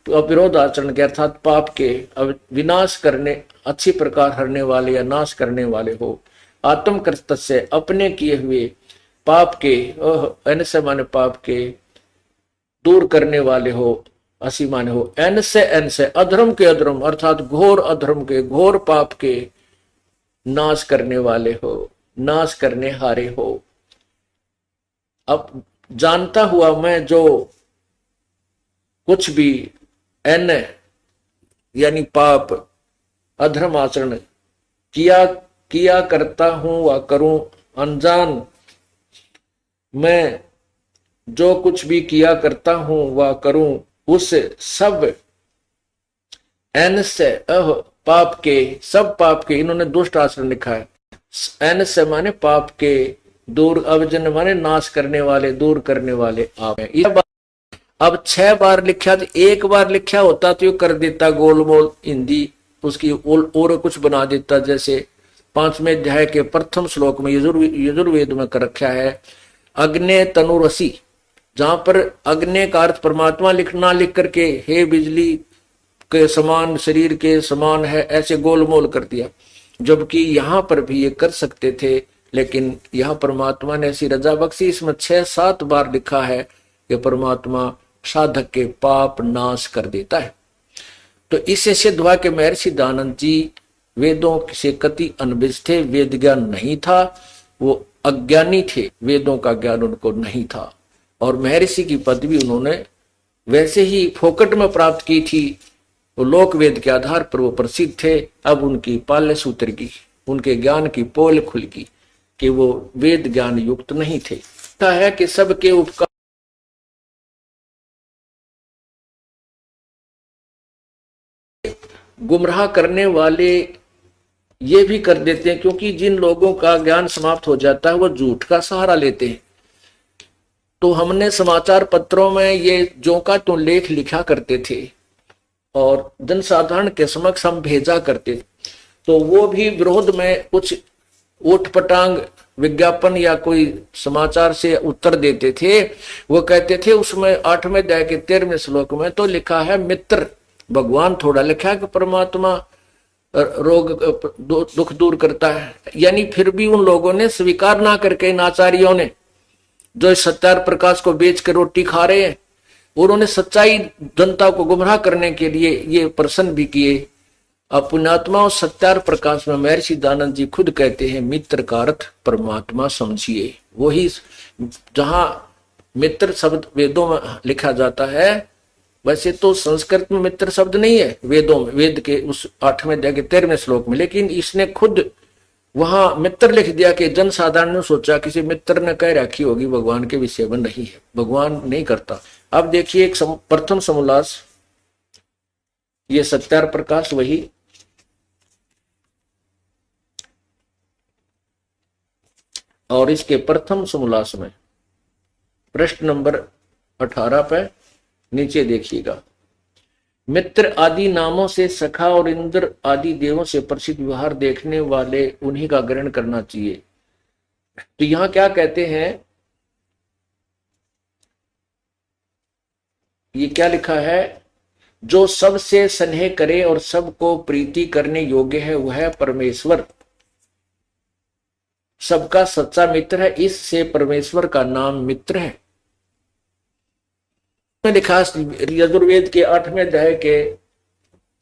A: तो अब विरोध आचरण के अर्थात पाप के, अब विनाश करने, अच्छी प्रकार हरने वाले या नाश करने वाले हो, आत्मकृत से अपने किए हुए पाप के, एनस्य माने पाप के दूर करने वाले हो, असी माने हो, एन से अधर्म के, अधर्म अर्थात घोर अधर्म के, घोर पाप के नाश करने वाले हो, नाश करने हारे हो। अब जानता हुआ मैं जो कुछ भी एन यानी पाप अधर्म आचरण किया करता हूं व करूं, अनजान मैं जो कुछ भी किया करता हूं व करूं, उस सब एन से पाप के, सब पाप के, इन्होंने दुष्ट आचरण लिखा है, एन से माने पाप के दूर, अवजन माने नाश करने वाले, दूर करने वाले आप हैं। अब 6 बार लिखा, तो 1 बार लिखा होता तो ये कर देता गोलमोल हिंदी, उसकी और कुछ बना देता। जैसे 5वें अध्याय के प्रथम श्लोक में यजुर्वेद में कर रखा है अग्ने तनुरसी, जहां पर अग्नि का अर्थ परमात्मा लिखना, लिख करके हे बिजली के समान, शरीर के समान है, ऐसे गोलमोल कर दिया। जबकि यहां पर भी ये कर सकते थे, लेकिन यहां परमात्मा ने ऐसी रजा बख्शी, इसमें 6-7 बार लिखा है कि परमात्मा साधक के पाप नाश कर देता है। तो इससे सिद्ध हुआ कि महर्षि दयानंद जी वेदों से कति अनभिज्ञ थे, वेद ज्ञान नहीं था, वो अज्ञानी थे, वेदों का ज्ञान उनको नहीं था। और महर्षि की पदवी उन्होंने वैसे ही फोकट में प्राप्त की थी, वो लोक वेद के आधार पर वो प्रसिद्ध थे। अब उनकी पाल्य सूत्र की, उनके ज्ञान की पोल खुल गई कि वो वेद ज्ञान युक्त नहीं थे। है कि सबके उपकार गुमराह करने वाले ये भी कर देते हैं, क्योंकि जिन लोगों का ज्ञान समाप्त हो जाता है वो झूठ का सहारा लेते हैं। तो हमने समाचार पत्रों में ये जो का तो लेख लिखा करते थे और जनसाधारण के समक्ष हम भेजा करते थे, तो वो भी विरोध में कुछ उठपटांग विज्ञापन या कोई समाचार से उत्तर देते थे। वो कहते थे उसमें 8वें अध्याय के 13वें श्लोक में तो लिखा है मित्र भगवान, थोड़ा लिखा है कि परमात्मा रोग दुख दूर करता है। यानी फिर भी उन लोगों ने स्वीकार ना करके, इन आचार्यों ने जो सत्यार प्रकाश को बेच के रोटी खा रहे हैं, उन्होंने सच्चाई जनता को गुमराह करने के लिए ये प्रश्न भी किए। अब पुण्यात्मा और सत्यार प्रकाश में महर्षि दयानंद जी खुद कहते हैं मित्र का अर्थ परमात्मा समझिए। वही जहां मित्र शब्द वेदों में लिखा जाता है, वैसे तो संस्कृत में मित्र शब्द नहीं है वेदों में, वेद के उस 8वें अध्याय के 13वें श्लोक में, लेकिन इसने खुद वहां मित्र लिख दिया कि जनसाधारण ने सोचा किसी मित्र ने कह रखी होगी भगवान के विषय में, नहीं है, भगवान नहीं करता। अब देखिए एक प्रथम समोल्लास, ये सत्यार प्रकाश वही, और इसके प्रथम समोल्लास में पृष्ठ नंबर 18 पे नीचे देखिएगा, मित्र आदि नामों से सखा और इंद्र आदि देवों से प्रसिद्ध व्यवहार देखने वाले उन्हीं का ग्रहण करना चाहिए। तो यहां क्या कहते हैं, ये क्या लिखा है, जो सबसे स्नेह करे और सबको प्रीति करने योग्य है वह परमेश्वर सबका सच्चा मित्र है, इससे परमेश्वर का नाम मित्र है। में लिखा यजुर्वेद के 8वें अध्याय के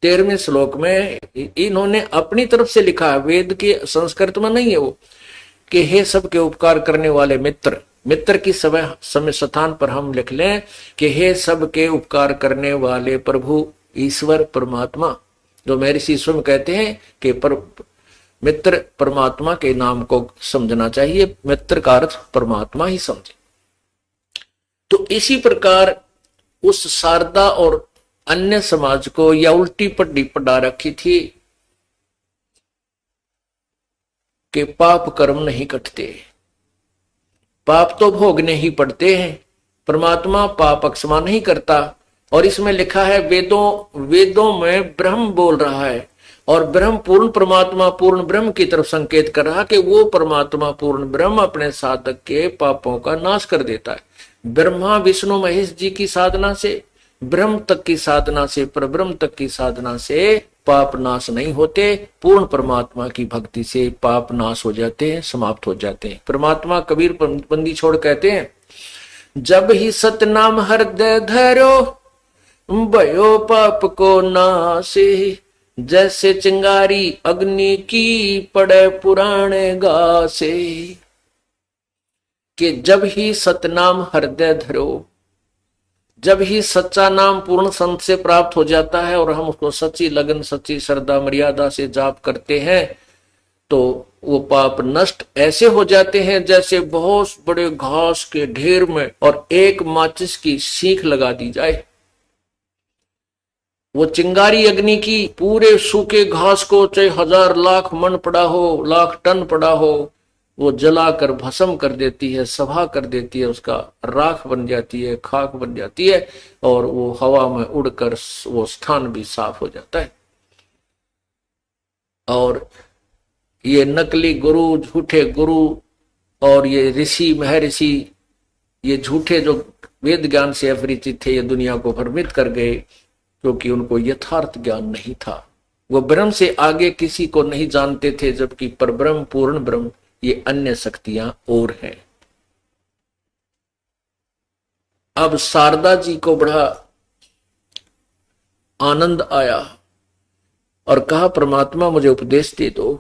A: 13वें श्लोक में इन्होंने अपनी तरफ से लिखा है, वेद के संस्कृत में नहीं है वो, कि हे सबके उपकार करने वाले मित्र, मित्र की समय स्थान पर हम लिख लें कि हे सबके उपकार करने वाले प्रभु ईश्वर परमात्मा, जो महर्षि स्वयं कहते हैं कि मित्र परमात्मा के नाम को समझना चाहिए, मित्र का अर्थ परमात्मा ही समझे। तो इसी प्रकार उस शारदा और अन्य समाज को या उल्टी पट्टी पढ़ा रखी थी कि पाप कर्म नहीं कटते, पाप तो भोगने ही पड़ते हैं, परमात्मा पाप अक्षमा नहीं करता। और इसमें लिखा है वेदों में ब्रह्म बोल रहा है और ब्रह्म पूर्ण परमात्मा पूर्ण ब्रह्म की तरफ संकेत कर रहा कि वो परमात्मा पूर्ण ब्रह्म अपने साधक के पापों का नाश कर देता है। ब्रह्मा विष्णु महेश जी की साधना से, ब्रह्म तक की साधना से, परब्रह्म तक की साधना से पाप नाश नहीं होते, पूर्ण परमात्मा की भक्ति से पाप नाश हो जाते हैं, समाप्त हो जाते हैं। परमात्मा कबीर बंदी छोड़ कहते हैं, जब ही सतनाम हृदय धरो भयो पाप को नासे, जैसे चिंगारी अग्नि की पड़े पुराने घासे। कि जब ही सतनाम हृदय धरो, जब ही सच्चा नाम पूर्ण संत से प्राप्त हो जाता है और हम उसको सच्ची लगन सच्ची श्रद्धा मर्यादा से जाप करते हैं, तो वो पाप नष्ट ऐसे हो जाते हैं जैसे बहुत बड़े घास के ढेर में और एक माचिस की सीख लगा दी जाए। वो चिंगारी अग्नि की पूरे सूखे घास को चाहे 1000 लाख मन पड़ा हो, लाख टन पड़ा हो, वो जलाकर भस्म कर देती है, सभा कर देती है, उसका राख बन जाती है, खाक बन जाती है और वो हवा में उड़कर वो स्थान भी साफ हो जाता है। और ये नकली गुरु, झूठे गुरु और ये ऋषि महर्षि, ये झूठे जो वेद ज्ञान से अपरिचित थे, ये दुनिया को भ्रमित कर गए क्योंकि उनको यथार्थ ज्ञान नहीं था। वो ब्रह्म से आगे किसी को नहीं जानते थे, जबकि परब्रह्म पूर्ण ब्रह्म ये अन्य शक्तियां और हैं। अब शारदा जी को बड़ा आनंद आया और कहा, परमात्मा मुझे उपदेश दे दो।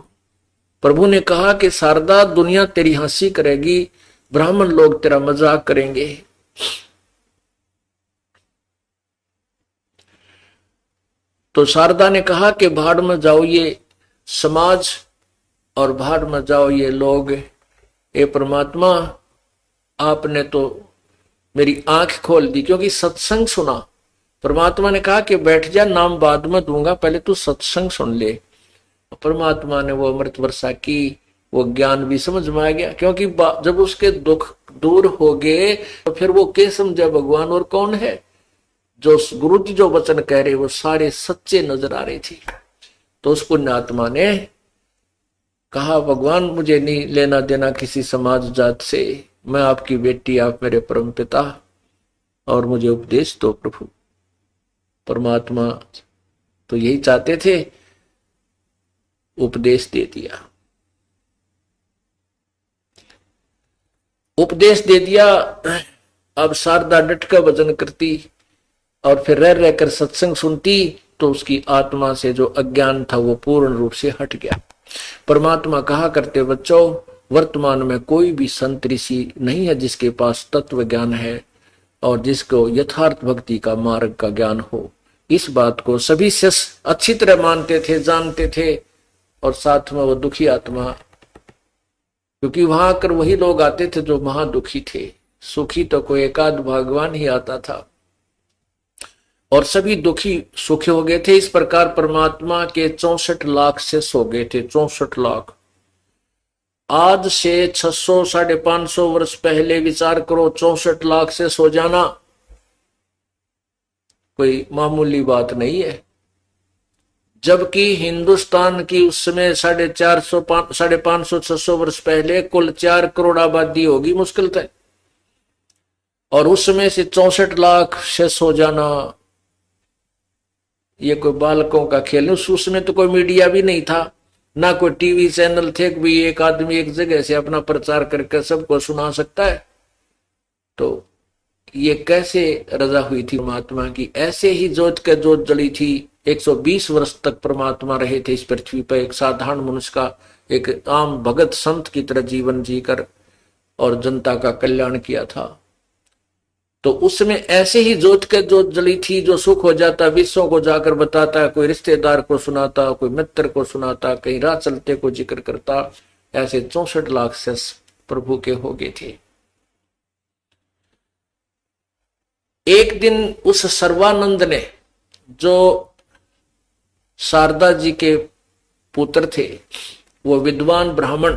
A: प्रभु ने कहा कि शारदा, दुनिया तेरी हंसी करेगी, ब्राह्मण लोग तेरा मजाक करेंगे। तो शारदा ने कहा कि भाड़ में जाओ ये समाज और भाड़ में जाओ ये लोग। ये परमात्मा, आपने तो मेरी आंख खोल दी, क्योंकि सत्संग सुना। परमात्मा ने कहा कि बैठ जा, नाम बाद में दूंगा, पहले तू सत्संग सुन ले। परमात्मा ने वो अमृत वर्षा की, वो ज्ञान भी समझ में आ गया, क्योंकि जब उसके दुख दूर हो गए तो फिर वो क्या समझा भगवान और कौन है। जो गुरु जी जो वचन कह रहे वो सारे सच्चे नजर आ रहे थे। तो उस पुण्यात्मा ने कहा, भगवान मुझे नहीं लेना देना किसी समाज जात से, मैं आपकी बेटी, आप मेरे परम पिता, और मुझे उपदेश दो प्रभु। परमात्मा तो यही चाहते थे, उपदेश दे दिया। उपदेश दे दिया। अब शारदा डट कर भजन करती और फिर रह रहकर सत्संग सुनती तो उसकी आत्मा से जो अज्ञान था वो पूर्ण रूप से हट गया। परमात्मा कहा करते, बच्चों, वर्तमान में कोई भी संत ऋषि नहीं है जिसके पास तत्व ज्ञान है और जिसको यथार्थ भक्ति का मार्ग का ज्ञान हो। इस बात को सभी शिष्य अच्छी तरह मानते थे, जानते थे। और साथ में वो दुखी आत्मा, क्योंकि वहां आकर वही लोग आते थे जो महादुखी थे, सुखी तो कोई एकाध भगवान ही आता था, और सभी दुखी सुखी हो गए थे। इस प्रकार परमात्मा के 64 लाख शिष्य हो गए थे। 64 लाख। आज से 600 550 वर्ष पहले विचार करो, 64 लाख शिष्य हो जाना कोई मामूली बात नहीं है। जबकि हिंदुस्तान की उस समय 450 550 600 वर्ष पहले कुल 4 करोड़ आबादी होगी मुश्किल तक, और उस समय से 64 लाख शिष्य हो जाना ये कोई बालकों का खेल नहीं। उसमें तो कोई मीडिया भी नहीं था, ना कोई टीवी चैनल थे कि एक आदमी एक जगह से अपना प्रचार करके सबको सुना सकता है। तो ये कैसे रजा हुई थी परमात्मा की। ऐसे ही जोत के जोत जली थी। 120 वर्ष तक परमात्मा रहे थे इस पृथ्वी पर, एक साधारण मनुष्य का, एक आम भगत संत की तरह जीवन जीकर, और जनता का कल्याण किया था। तो उसमें ऐसे ही जोत के जोत जली थी, जो सुख हो जाता विश्वों को जाकर बताता, कोई रिश्तेदार को सुनाता, कोई मित्र को सुनाता, कहीं राह चलते को जिक्र करता। ऐसे 64 लाख से प्रभु के हो गए थे। एक दिन उस सर्वानंद ने, जो शारदा जी के पुत्र थे, वो विद्वान ब्राह्मण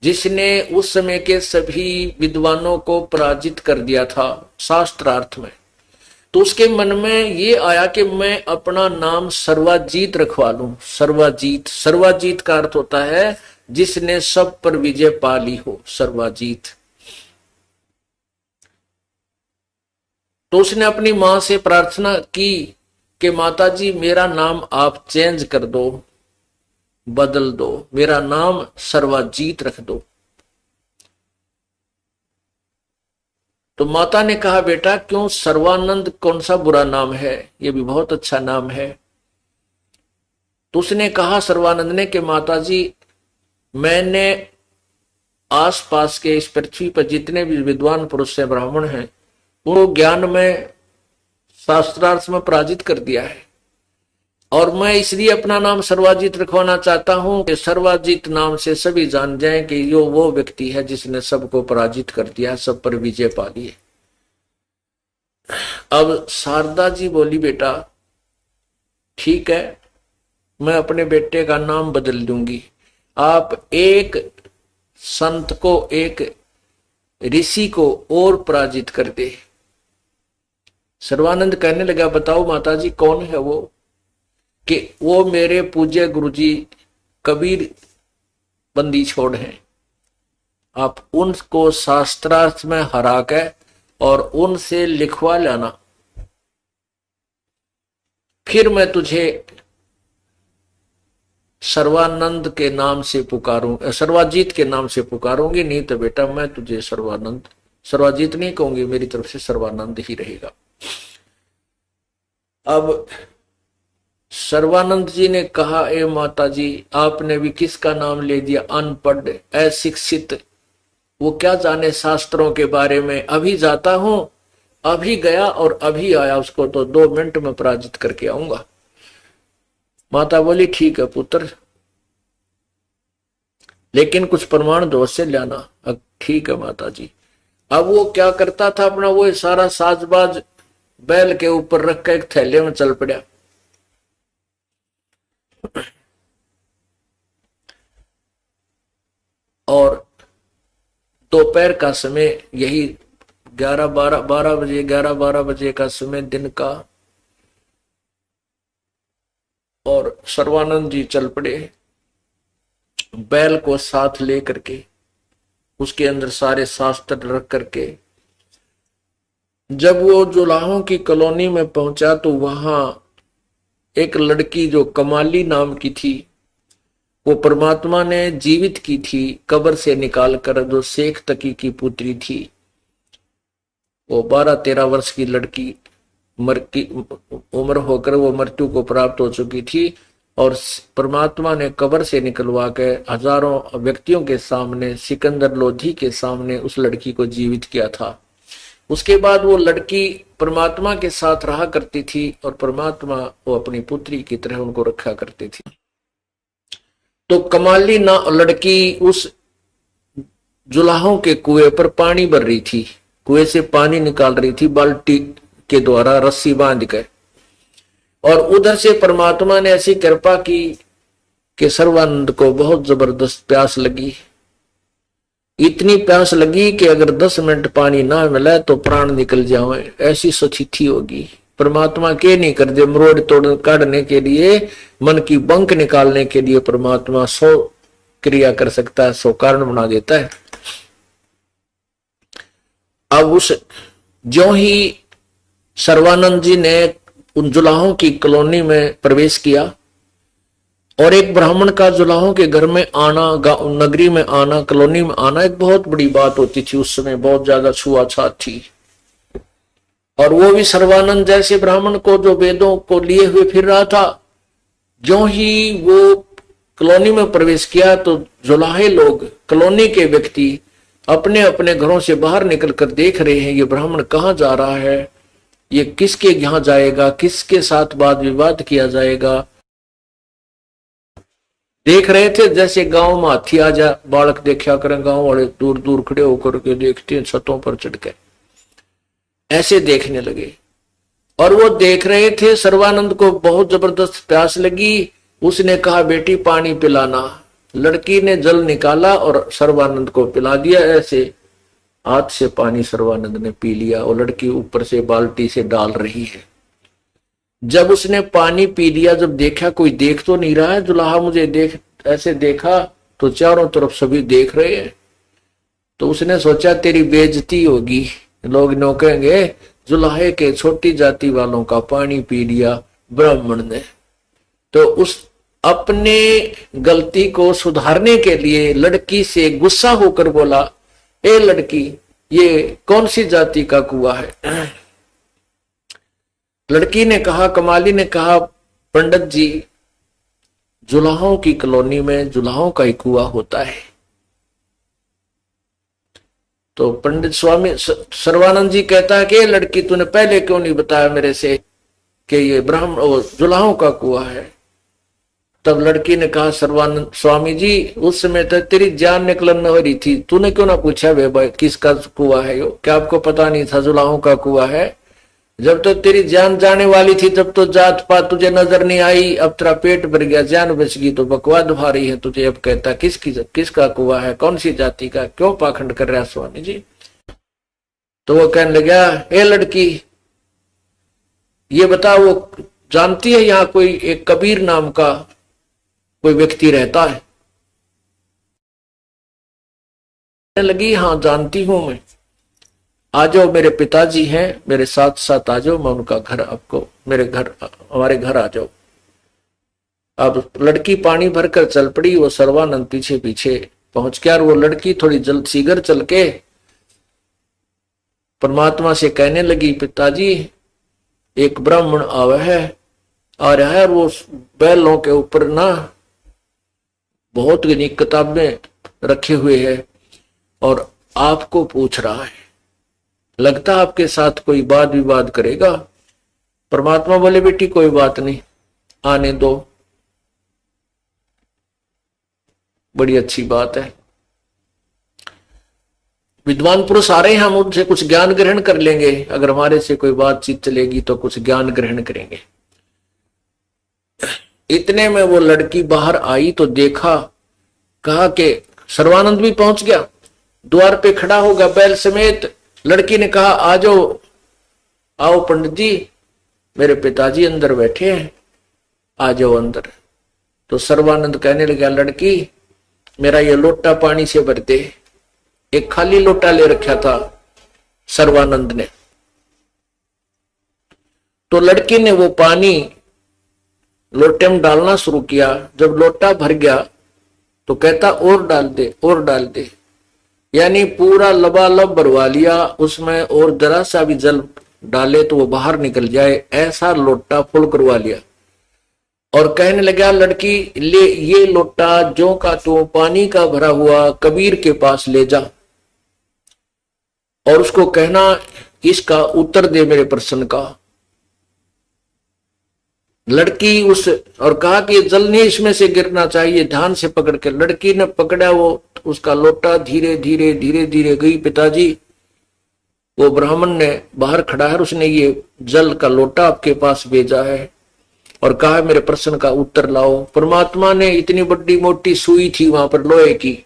A: जिसने उस समय के सभी विद्वानों को पराजित कर दिया था शास्त्रार्थ में, तो उसके मन में ये आया कि मैं अपना नाम सर्वाजीत रखवा लूं। सर्वाजीत, सर्वाजीत का अर्थ होता है जिसने सब पर विजय पा ली हो, सर्वाजीत। तो उसने अपनी मां से प्रार्थना की कि माता जी मेरा नाम आप चेंज कर दो, बदल दो, मेरा नाम सर्वाजीत रख दो। तो माता ने कहा बेटा क्यों, सर्वानंद कौन सा बुरा नाम है, ये भी बहुत अच्छा नाम है। तो उसने कहा सर्वानंद ने कि माता जी मैंने आसपास के इस पृथ्वी पर जितने भी विद्वान पुरुष हैं, ब्राह्मण हैं, वो ज्ञान में शास्त्रार्थ में पराजित कर दिया है, और मैं इसलिए अपना नाम सर्वाजीत रखवाना चाहता हूं कि सर्वाजीत नाम से सभी जान जाएं कि यो वो व्यक्ति है जिसने सबको पराजित कर दिया, सब पर विजय पा ली है। अब शारदा जी बोली बेटा ठीक है, मैं अपने बेटे का नाम बदल दूंगी। आप एक संत को, एक ऋषि को और पराजित कर दे। सर्वानंद कहने लगा बताओ माता जी कौन है वो? कि वो मेरे पूज्य गुरुजी कबीर बंदी छोड़ हैं, आप उनको शास्त्रार्थ में हरा के और उनसे लिखवा लाना, फिर मैं तुझे सर्वानंद के नाम से पुकारूं, सर्वाजीत के नाम से पुकारूंगी, नहीं तो बेटा मैं तुझे सर्वानंद, सर्वाजीत नहीं कहूंगी, मेरी तरफ से सर्वानंद ही रहेगा। अब सर्वानंद जी ने कहा ए माता जी आपने भी किसका नाम ले दिया, अनपढ़ अशिक्षित, वो क्या जाने शास्त्रों के बारे में। अभी जाता हूं, अभी गया और अभी आया, उसको तो 2 मिनट में पराजित करके आऊंगा। माता बोली ठीक है पुत्र, लेकिन कुछ प्रमाण दो से लाना। ठीक है माता जी। अब वो क्या करता था, अपना वो सारा साजबाज बैल के ऊपर रख कर एक थैले में चल पड़ा। और दोपहर का समय, यही 11-12 बजे का समय दिन का, और सर्वानंद जी चल पड़े बैल को साथ ले करके, उसके अंदर सारे शास्त्र रख करके। जब वो जुलाहों की कॉलोनी में पहुंचा तो वहां एक लड़की जो कमाली नाम की थी, वो परमात्मा ने जीवित की थी कब्र से निकालकर, जो शेख तकी की पुत्री थी। वो 12-13 वर्ष की लड़की की उम्र होकर वो मृत्यु को प्राप्त हो चुकी थी, और परमात्मा ने कब्र से निकलवा के हजारों व्यक्तियों के सामने, सिकंदर लोधी के सामने उस लड़की को जीवित किया था। उसके बाद वो लड़की परमात्मा के साथ रहा करती थी, और परमात्मा वो अपनी पुत्री की तरह उनको रखा करती थी। तो कमाली ना लड़की उस जुलाहों के कुएं पर पानी भर रही थी, कुएं से पानी निकाल रही थी बाल्टी के द्वारा रस्सी बांध कर, और उधर से परमात्मा ने ऐसी कृपा की कि सर्वानंद को बहुत जबरदस्त प्यास लगी। इतनी प्यास लगी कि अगर 10 मिनट पानी ना मिला तो प्राण निकल जाए, ऐसी स्थिति होगी। परमात्मा के नहीं कर दे, मरोड़ तोड़ काटने के लिए, मन की बंक निकालने के लिए परमात्मा 100 क्रिया कर सकता है, 100 कारण बना देता है। अब उस ज्यों ही सर्वानंद जी ने उन जुलाहों की कॉलोनी में प्रवेश किया, और एक ब्राह्मण का जुलाहों के घर में आना, नगरी में आना, कॉलोनी में आना एक बहुत बड़ी बात होती थी। उस समय बहुत ज्यादा छुआछात थी, और वो भी सर्वानंद जैसे ब्राह्मण को जो वेदों को लिए हुए फिर रहा था। जो ही वो कॉलोनी में प्रवेश किया तो जुलाहे लोग, कॉलोनी के व्यक्ति अपने अपने घरों से बाहर निकल कर देख रहे हैं ये ब्राह्मण कहाँ जा रहा है, ये किसके यहाँ जाएगा, किसके साथ वाद विवाद किया जाएगा। देख रहे थे जैसे गांव में हाथी आ जा, बालक देखा करें, गांव वाले दूर दूर खड़े होकर के देखते हैं छतों पर चढ़ के, ऐसे देखने लगे। और वो देख रहे थे, सर्वानंद को बहुत जबरदस्त प्यास लगी। उसने कहा बेटी पानी पिलाना। लड़की ने जल निकाला और सर्वानंद को पिला दिया। ऐसे हाथ से पानी सर्वानंद ने पी लिया और लड़की ऊपर से बाल्टी से डाल रही है। जब उसने पानी पी लिया, जब देखा कोई देख तो नहीं रहा है, दुल्हा मुझे देख, ऐसे देखा तो चारों तरफ सभी देख रहे हैं। तो उसने सोचा तेरी बेइज्जती होगी, लोग नो कहेंगे जुल्हे के छोटी जाति वालों का पानी पी लिया ब्राह्मण ने। तो उस अपने गलती को सुधारने के लिए लड़की से गुस्सा होकर बोला, ए लड़की ये कौन सी जाति का कुआं है। लड़की ने कहा, कमाली ने कहा, पंडित जी जुल्हों की कॉलोनी में जुल्हों का ही कुआं होता है। तो पंडित स्वामी सर्वानंद जी कहता है कि लड़की तूने पहले क्यों नहीं बताया मेरे से कि ये ब्राह्मण जुल्हों का कुआं है। तब लड़की ने कहा, सर्वानंद स्वामी जी उस समय तक तेरी जान निकलन हो रही थी, तूने क्यों ना पूछा वे भाई किसका कुआं है यो, क्या आपको पता नहीं था जुल्हों का कुआं है। जब तो तेरी जान जाने वाली थी तब तो जात पात तुझे नजर नहीं आई, अब तेरा पेट भर गया, जान बच गई तो बकवाद भारी है तुझे, अब कहता किसका कुआं है, कौन सी जाति का, क्यों पाखंड कर रहा है स्वामी जी। तो वो कहने लगा, ए लड़की ये बता वो जानती है यहाँ कोई एक कबीर नाम का कोई व्यक्ति रहता है। लगी हाँ जानती हूं मैं, आ जाओ मेरे पिताजी हैं, मेरे साथ साथ आ जाओ, मैं उनका घर आपको मेरे घर हमारे घर आ जाओ। अब लड़की पानी भरकर चल पड़ी, वो सर्वानंद पीछे पीछे पहुंच गया। और वो लड़की थोड़ी जल्द सीगर चल के परमात्मा से कहने लगी, पिताजी एक ब्राह्मण आवा है आ रहा है, वो बैलों के ऊपर ना बहुत किताबें रखे हुए है और आपको पूछ रहा है, लगता आपके साथ कोई वाद विवाद करेगा। परमात्मा बोले बेटी कोई बात नहीं, आने दो, बड़ी अच्छी बात है। विद्वान पुरुष आ रहे हैं, हम उनसे कुछ ज्ञान ग्रहण कर लेंगे, अगर हमारे से कोई बातचीत चलेगी तो कुछ ज्ञान ग्रहण करेंगे। इतने में वो लड़की बाहर आई तो देखा, कहा कि सर्वानंद भी पहुंच गया, द्वार पे खड़ा होगा बैल समेत। लड़की ने कहा, आ जाओ, आओ पंडित जी, मेरे पिताजी अंदर बैठे हैं, आ जाओ अंदर। तो सर्वानंद कहने लगा, लड़की मेरा ये लोटा पानी से भर दे। एक खाली लोटा ले रखा था सर्वानंद ने। तो लड़की ने वो पानी लोटे में डालना शुरू किया। जब लोटा भर गया तो कहता और डाल दे, और डाल दे, यानी पूरा लबालब भरवा लिया उसमें, और जरा सा भी जल डाले तो वो बाहर निकल जाए, ऐसा लोटा फुल करवा लिया। और कहने लगा, लड़की ले ये लोटा जो का तो पानी का भरा हुआ कबीर के पास ले जा और उसको कहना इसका उत्तर दे मेरे प्रश्न का। लड़की उस और कहा कि जल नहीं इसमें से गिरना चाहिए, ध्यान से पकड़ के। लड़की ने पकड़ा वो उसका लोटा, धीरे धीरे धीरे धीरे गई। पिताजी वो ब्राह्मण ने बाहर खड़ा है, उसने ये जल का लोटा आपके पास भेजा है और कहा मेरे प्रश्न का उत्तर लाओ। परमात्मा ने इतनी बड़ी मोटी सुई थी वहां पर लोहे की,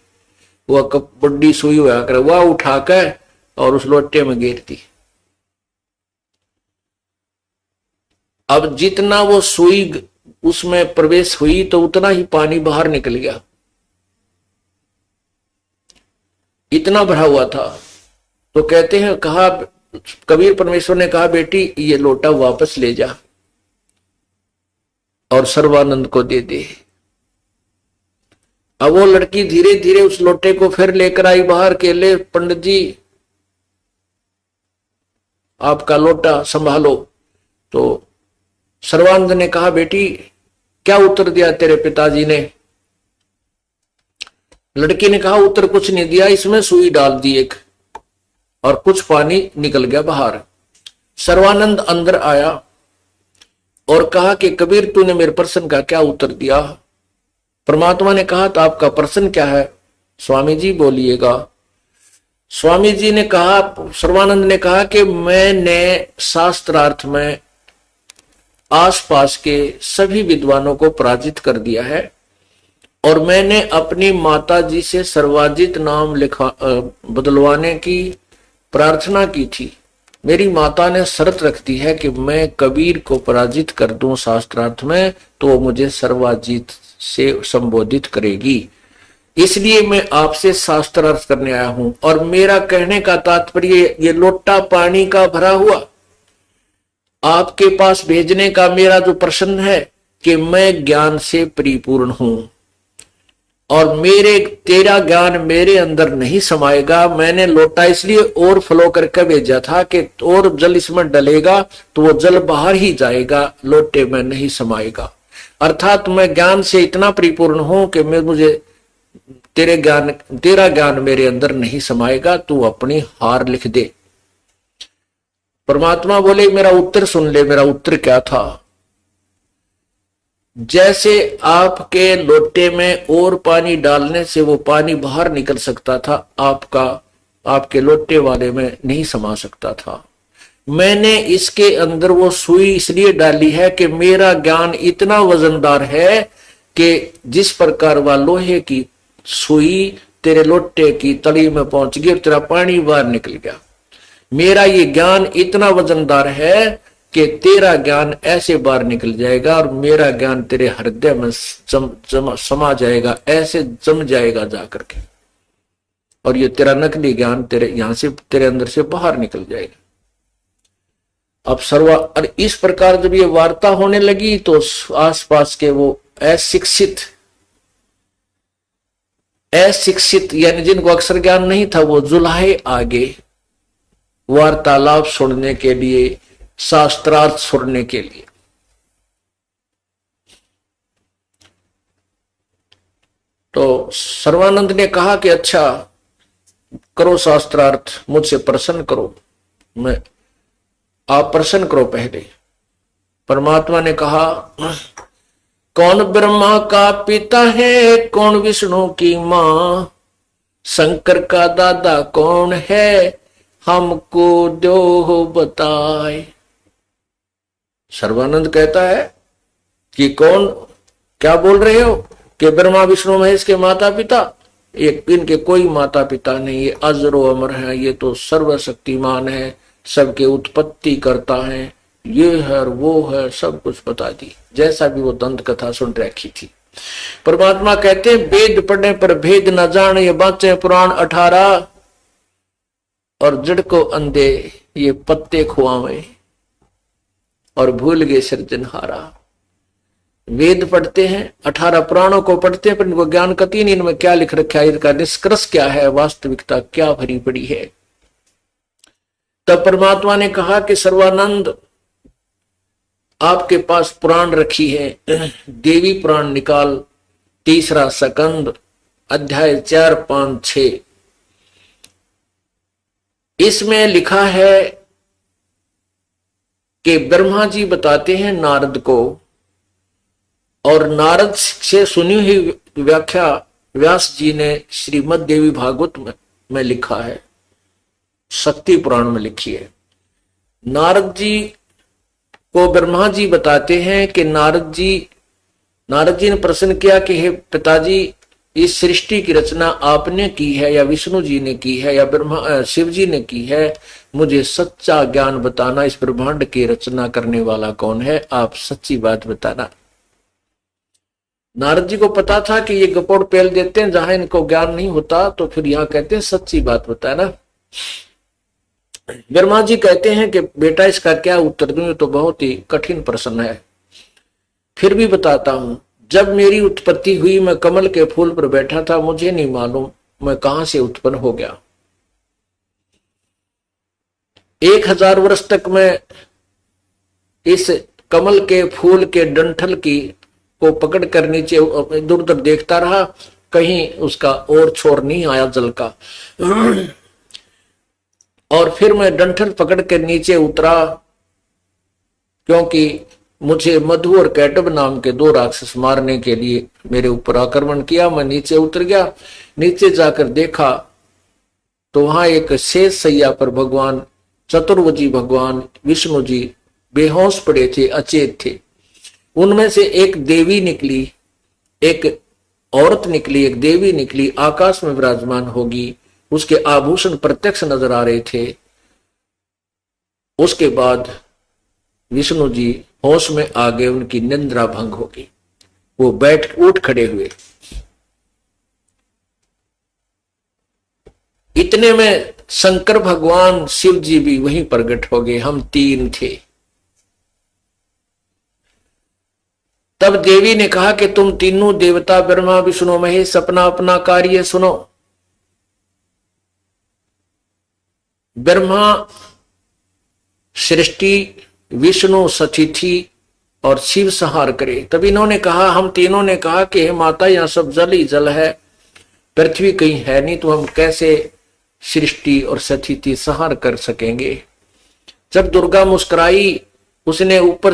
A: वह बड़ी सुई हुआ कर वह उठाकर और उस लोटे में गिर दी। अब जितना वो सुई उसमें प्रवेश हुई तो उतना ही पानी बाहर निकल गया, इतना भरा हुआ था। तो कहते हैं, कहा कबीर परमेश्वर ने कहा, बेटी ये लोटा वापस ले जा और सर्वानंद को दे दे। अब वो लड़की धीरे धीरे उस लोटे को फिर लेकर आई बाहर के लिए, पंडित जी आपका लोटा संभालो। तो सर्वानंद ने कहा, बेटी क्या उत्तर दिया तेरे पिताजी ने। लड़की ने कहा उत्तर कुछ नहीं दिया, इसमें सुई डाल दी एक, और कुछ पानी निकल गया बाहर। सर्वानंद अंदर आया और कहा कि कबीर तूने मेरे प्रश्न का क्या उत्तर दिया? परमात्मा ने कहा तो आपका प्रश्न क्या है? स्वामी जी बोलिएगा। स्वामी जी ने कहा, सर्वानंद ने कहा कि मैंने शास्त्रार्थ में आसपास के सभी विद्वानों को पराजित कर दिया है और मैंने अपनी माता जी से सर्वाजित नाम बदलवाने की प्रार्थना की थी। मेरी माता ने शर्त रख दी है कि मैं कबीर को पराजित कर दूं शास्त्रार्थ में तो वो मुझे सर्वाजित से संबोधित करेगी, इसलिए मैं आपसे शास्त्रार्थ करने आया हूं। और मेरा कहने का तात्पर्य ये लोटा पानी का भरा हुआ आपके पास भेजने का मेरा जो प्रश्न है कि मैं ज्ञान से परिपूर्ण हूं और तेरा ज्ञान मेरे अंदर नहीं समाएगा। मैंने लोटा इसलिए और फ्लो करके भेजा था कि और जल इसमें डलेगा तो वो जल बाहर ही जाएगा, लोटे में नहीं समाएगा। अर्थात मैं ज्ञान से इतना परिपूर्ण हूं कि मुझे तेरा ज्ञान मेरे अंदर नहीं समाएगा, तू अपनी हार लिख दे। परमात्मा बोले मेरा उत्तर सुन ले। मेरा उत्तर क्या था? जैसे आपके लोटे में और पानी डालने से वो पानी बाहर निकल सकता था, आपके लोटे वाले में नहीं समा सकता था। मैंने इसके अंदर वो सुई इसलिए डाली है कि मेरा ज्ञान इतना वजनदार है कि जिस प्रकार वह लोहे की सुई तेरे लोटे की तली में पहुंच गई और तेरा पानी बाहर निकल गया, मेरा ये ज्ञान इतना वजनदार है कि तेरा ज्ञान ऐसे बाहर निकल जाएगा और मेरा ज्ञान तेरे हृदय में समा जाएगा, ऐसे जम जाएगा जाकर के, और ये तेरा नकली ज्ञान तेरे यहां से तेरे अंदर से बाहर निकल जाएगा। अब और इस प्रकार जब ये वार्ता होने लगी तो आसपास के वो अशिक्षित यानी जिनको अक्षर ज्ञान नहीं था वो जुलाहे आगे वार्तालाप सुनने के लिए, शास्त्रार्थ सुनने के लिए। तो सर्वानंद ने कहा कि अच्छा करो शास्त्रार्थ, मुझसे प्रश्न करो, आप प्रश्न करो पहले। परमात्मा ने कहा कौन ब्रह्मा का पिता है, कौन विष्णु की मां, शंकर का दादा कौन है, हमको दो बताए। सर्वानंद कहता है कि कौन, क्या बोल रहे हो कि ब्रह्मा विष्णु महेश के माता पिता? इनके कोई माता पिता नहीं, ये अजरो अमर है, ये तो सर्वशक्तिमान है, सबके उत्पत्ति करता है, ये है वो है, सब कुछ बता दी जैसा भी वो दंत कथा सुन रखी थी। परमात्मा कहते हैं वेद पढ़ने पर भेद न जान, ये बाँचे पुराण 18 और जड़ को अंधे ये पत्ते खुआवे और भूल गए सृजनहारा। वेद पढ़ते हैं, 18 पुराणों को पढ़ते हैं, पर इनको ज्ञान कती नहीं इनमें क्या लिख रखा है, इनका निष्कर्ष क्या है, वास्तविकता क्या भरी पड़ी है। तब परमात्मा ने कहा कि सर्वानंद आपके पास पुराण रखी है, देवी पुराण निकाल, 3रा सकंद, अध्याय 4, 5, 6। इसमें लिखा है कि ब्रह्मा जी बताते हैं नारद को, और नारद से सुनी हुई व्याख्या व्यास जी ने श्रीमद् देवी भागवत में लिखा है, शक्ति पुराण में लिखी है। नारद जी को ब्रह्मा जी बताते हैं कि नारद जी ने प्रश्न किया कि हे पिताजी, इस सृष्टि की रचना आपने की है या विष्णु जी ने की है या शिव जी ने की है? मुझे सच्चा ज्ञान बताना, इस ब्रह्मांड की रचना करने वाला कौन है, आप सच्ची बात बताना। नारद जी को पता था कि ये गपोड़ पेल देते हैं, जहां इनको ज्ञान नहीं होता तो फिर यहाँ कहते हैं सच्ची बात बताना। ब्रह्मा जी कहते हैं कि बेटा इसका क्या उत्तर दूं, ये तो बहुत ही कठिन प्रश्न है, फिर भी बताता हूं। जब मेरी उत्पत्ति हुई मैं कमल के फूल पर बैठा था, मुझे नहीं मालूम मैं कहां से उत्पन्न हो गया। 1000 वर्ष तक मैं इस कमल के फूल के डंठल को पकड़ कर नीचे इधर उधर देखता रहा, कहीं उसका और छोर नहीं आया जल का। और फिर मैं डंठल पकड़ के नीचे उतरा, क्योंकि मुझे मधु और कैटब नाम के दो राक्षस मारने के लिए मेरे ऊपर आक्रमण किया। मैं नीचे उतर गया। नीचे जाकर देखा तो वहां एक शेष सैया पर भगवान चतुर्भुजी भगवान विष्णु जी बेहोश पड़े थे, अचेत थे। उनमें से एक देवी निकली, एक औरत निकली, एक देवी निकली, आकाश में विराजमान होगी। उसके आभूषण प्रत्यक्ष नजर आ रहे थे। उसके बाद विष्णु जी होश में आ गए, उनकी निंद्रा भंग हो गई, वो उठ खड़े हुए। इतने में शंकर भगवान शिव जी भी वहीं प्रकट हो गए। हम तीन थे। तब देवी ने कहा कि तुम तीनों देवता ब्रह्मा विष्णु महेश अपना अपना कार्य सुनो। ब्रह्मा सृष्टि, विष्णु सतिथि और शिव संहार करे। तब इन्होंने कहा, हम तीनों ने कहा कि माता यहां सब जल ही जल है, पृथ्वी कहीं है नहीं, तो हम कैसे सृष्टि और सतिथि संहार कर सकेंगे। जब दुर्गा मुस्कुराई, उसने ऊपर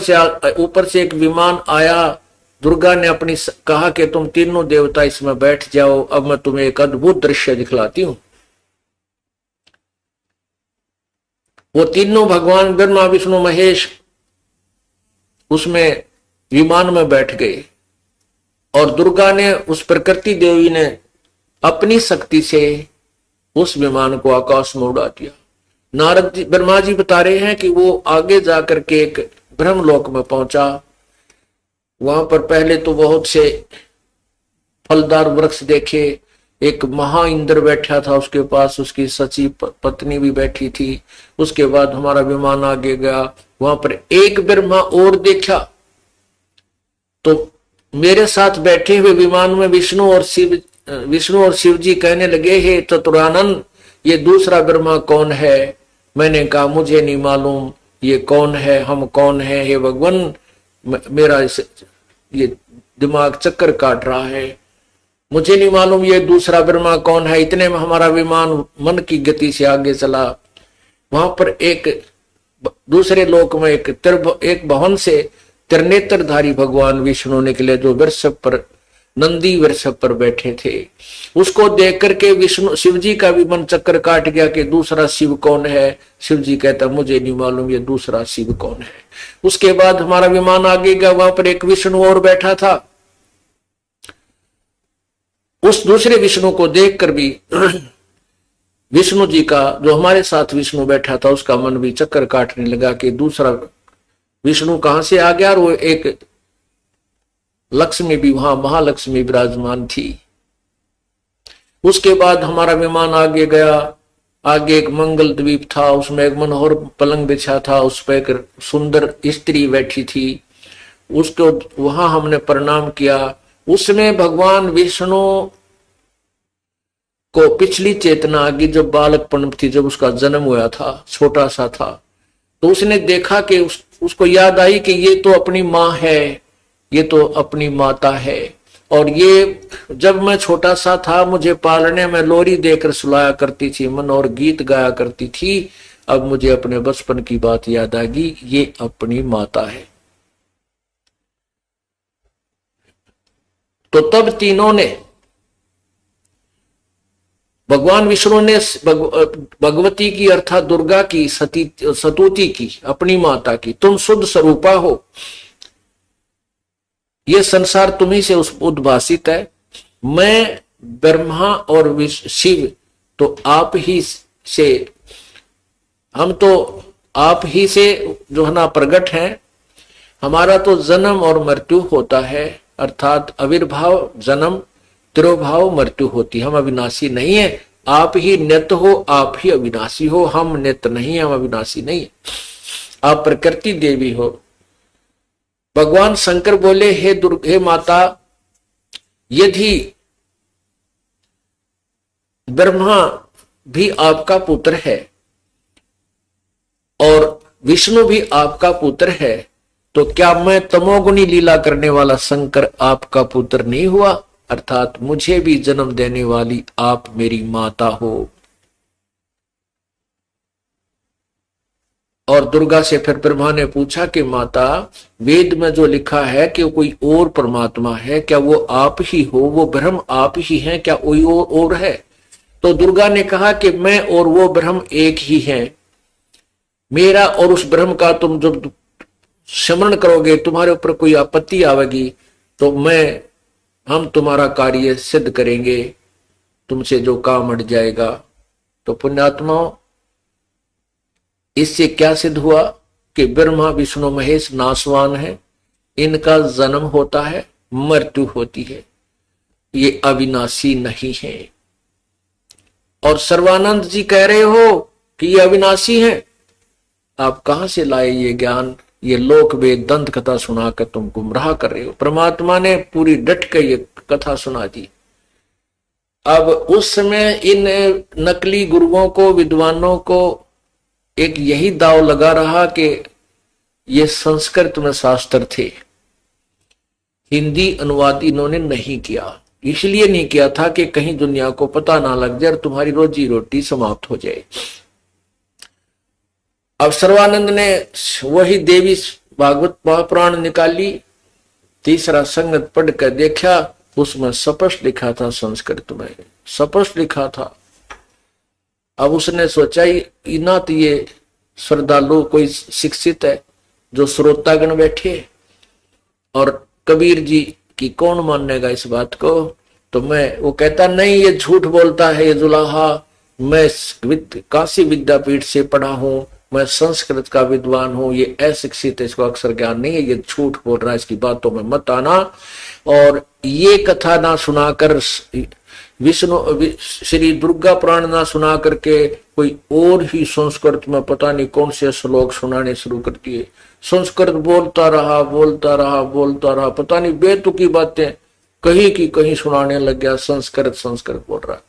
A: से एक विमान आया। दुर्गा ने अपनी कहा कि तुम तीनों देवता इसमें बैठ जाओ, अब मैं तुम्हें एक अद्भुत दृश्य दिखलाती हूं। वो तीनों भगवान ब्रह्मा विष्णु महेश उसमें विमान में बैठ गए और दुर्गा ने, उस प्रकृति देवी ने अपनी शक्ति से उस विमान को आकाश में उड़ा दिया। नारद जी, ब्रह्मा जी बता रहे हैं कि वो आगे जाकर के एक ब्रह्मलोक में पहुंचा। वहां पर पहले तो बहुत से फलदार वृक्ष देखे। एक महा इंद्र बैठा था, उसके पास उसकी सची पत्नी भी बैठी थी। उसके बाद हमारा विमान आगे गया, वहां पर एक ब्रह्मा और देखा। तो मेरे साथ बैठे हुए विमान में विष्णु और शिव जी कहने लगे, हे चतुरानन, ये दूसरा ब्रह्मा कौन है? मैंने कहा, मुझे नहीं मालूम ये कौन है, हम कौन है, हे भगवान, मेरा ये दिमाग चक्कर काट रहा है, मुझे नहीं मालूम ये दूसरा ब्रह्मा कौन है। इतने में हमारा विमान मन की गति से आगे चला। वहां पर एक दूसरे लोक में एक भवन से त्रिनेत्रधारी भगवान विष्णु निकले, जो वृषभ पर, नंदी वृषभ पर बैठे थे। उसको देख करके विष्णु शिव जी का भी मन चक्कर काट गया कि दूसरा शिव कौन है। शिव जी कहता, मुझे नहीं मालूम ये दूसरा शिव कौन है। उसके बाद हमारा विमान आगे गया, वहां पर एक विष्णु और बैठा था। उस दूसरे विष्णु को देखकर भी विष्णु जी का, जो हमारे साथ विष्णु बैठा था, उसका मन भी चक्कर काटने लगा कि दूसरा विष्णु कहां से आ गया। और वो एक लक्ष्मी भी, वहां महालक्ष्मी विराजमान थी। उसके बाद हमारा विमान आगे गया। आगे एक मंगल द्वीप था, उसमें एक मनोहर पलंग बिछा था, उस पर एक सुंदर स्त्री बैठी थी। उसको वहां हमने प्रणाम किया। उसमें भगवान विष्णु को पिछली चेतना आ गई, जब बालकपन थी, जब उसका जन्म हुआ था, छोटा सा था। तो उसने देखा कि उसको याद आई कि ये तो अपनी माँ है, ये तो अपनी माता है। और ये जब मैं छोटा सा था, मुझे पालने में लोरी देकर सुलाया करती थी, मन और गीत गाया करती थी। अब मुझे अपने बचपन की बात याद आ गई, ये अपनी माता है। तो तब तीनों ने, भगवान विष्णु ने भगवती की अर्थात दुर्गा की, सतुति की, अपनी माता की, तुम शुद्ध स्वरूपा हो, ये संसार तुम्ही से उद्भासित है। मैं ब्रह्मा और शिव तो आप ही से, हम तो आप ही से जो है ना प्रकट हैं। हमारा तो जन्म और मृत्यु होता है, अर्थात आविर्भाव, जन्म, तिरोभाव, मृत्यु होती है। हम अविनाशी नहीं है। आप ही नित्य हो, आप ही अविनाशी हो। हम नित्य नहीं है, हम अविनाशी नहीं है। आप प्रकृति देवी हो। भगवान शंकर बोले, हे माता, यदि ब्रह्मा भी आपका पुत्र है और विष्णु भी आपका पुत्र है, तो क्या मैं तमोगुणी लीला करने वाला शंकर आपका पुत्र नहीं हुआ? अर्थात मुझे भी जन्म देने वाली आप मेरी माता हो। और दुर्गा से फिर ब्रह्मा ने पूछा कि माता, वेद में जो लिखा है कि कोई और परमात्मा है, क्या वो आप ही हो, वो ब्रह्म आप ही हैं, क्या कोई और है? तो दुर्गा ने कहा कि मैं और वो ब्रह्म एक ही हैं। मेरा और उस ब्रह्म का तुम जब स्मरण करोगे, तुम्हारे ऊपर कोई आपत्ति आवेगी तो हम तुम्हारा कार्य सिद्ध करेंगे, तुमसे जो काम अट जाएगा। तो पुण्यात्माओं, इससे क्या सिद्ध हुआ कि ब्रह्मा विष्णु महेश नाशवान है, इनका जन्म होता है, मृत्यु होती है, ये अविनाशी नहीं है। और सर्वानंद जी कह रहे हो कि ये अविनाशी है, आप कहां से लाए ये ज्ञान? ये लोक वेद दंत कथा सुनाकर तुम गुमराह कर रहे हो। परमात्मा ने पूरी डट कर ये कथा सुना दी। अब उस समय इन नकली गुरुओं को, विद्वानों को एक यही दाव लगा रहा कि ये संस्कृत में शास्त्र थे, हिंदी अनुवाद इन्होंने नहीं किया। इसलिए नहीं किया था कि कहीं दुनिया को पता ना लग जाए और तुम्हारी रोजी रोटी समाप्त हो जाए। अब सर्वानंद ने वही देवी भागवत महापुराण निकाली, तीसरा संगत पढ़ कर देखा, उसमें स्पष्ट लिखा था, संस्कृत में स्पष्ट लिखा था। अब उसने सोचा ही ना, तो ये श्रद्धालु कोई शिक्षित है जो श्रोतागण बैठे, और कबीर जी की कौन मानेगा इस बात को? तो वो कहता नहीं, ये झूठ बोलता है ये जुलाहा, मैं काशी विद्यापीठ से पढ़ा हूं, मैं संस्कृत का विद्वान हूं, ये अशिक्षित है, इसको अक्षर ज्ञान नहीं है, ये झूठ बोल रहा है, इसकी बातों में मत आना। और ये कथा ना सुनाकर, विष्णु श्री दुर्गा पुराण ना सुना करके कोई और ही संस्कृत में पता नहीं कौन से श्लोक सुनाने शुरू कर दिए। संस्कृत बोलता रहा, पता नहीं बेतुकी बातें कहीं की कहीं सुनाने लग गया, संस्कृत बोल रहा।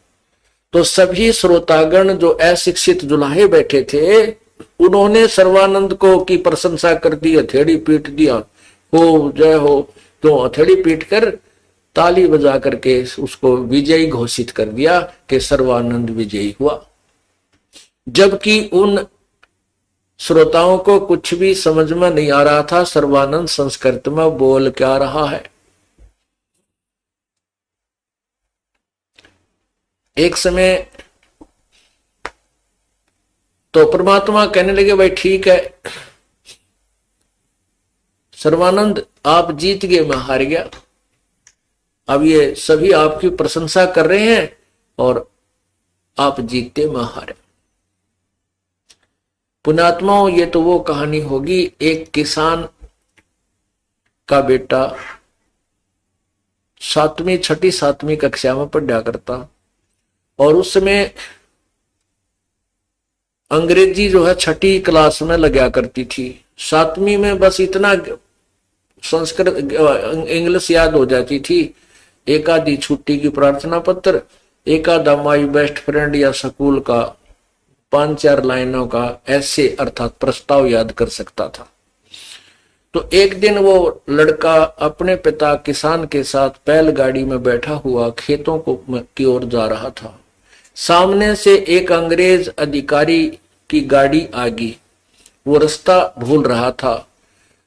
A: तो सभी श्रोतागण जो अशिक्षित जुलाहे बैठे थे, उन्होंने सर्वानंद को की प्रशंसा कर दी, हथेड़ी पीट दिया, हो जय हो। तो हथेड़ी पीट कर ताली बजा करके उसको विजयी घोषित कर दिया कि सर्वानंद विजयी हुआ। जबकि उन श्रोताओं को कुछ भी समझ में नहीं आ रहा था सर्वानंद संस्कृत में बोल क्या रहा है। एक समय तो परमात्मा कहने लगे, भाई ठीक है सर्वानंद, आप जीत गए, मैं हार गया। अब ये सभी आपकी प्रशंसा कर रहे हैं और आप जीतते, मैं हारे। पुण्यात्माओं, ये तो वो कहानी होगी, एक किसान का बेटा छठी सातवीं कक्षा में पढ़ा करता, और उस समय अंग्रेजी जो है छठी क्लास में लगा करती थी। सातवीं में बस इतना संस्कृत इंग्लिश याद हो जाती थी, एक आधी छुट्टी की प्रार्थना पत्र, एक आधा माई बेस्ट फ्रेंड या स्कूल का 5-4 लाइनों का ऐसे अर्थात प्रस्ताव याद कर सकता था। तो एक दिन वो लड़का अपने पिता किसान के साथ बैलगाड़ी में बैठा हुआ खेतों की ओर जा रहा था। सामने से एक अंग्रेज अधिकारी की गाड़ी आ गई, वो रास्ता भूल रहा था।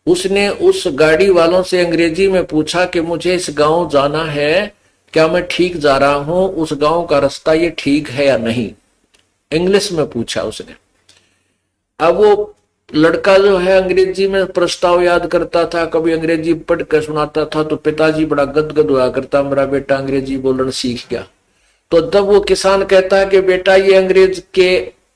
A: उसने उस गाड़ी वालों से अंग्रेजी में पूछा कि मुझे इस गांव जाना है, क्या मैं ठीक जा रहा हूं, उस गांव का रास्ता ये ठीक है या नहीं, इंग्लिश में पूछा उसने। अब वो लड़का जो है अंग्रेजी में प्रस्ताव याद करता था, कभी अंग्रेजी पढ़ कर सुनाता था, तो पिताजी बड़ा गदगद हुआ करता, मेरा बेटा अंग्रेजी बोलना सीख गया। तो तब वो किसान कहता है कि बेटा ये अंग्रेज के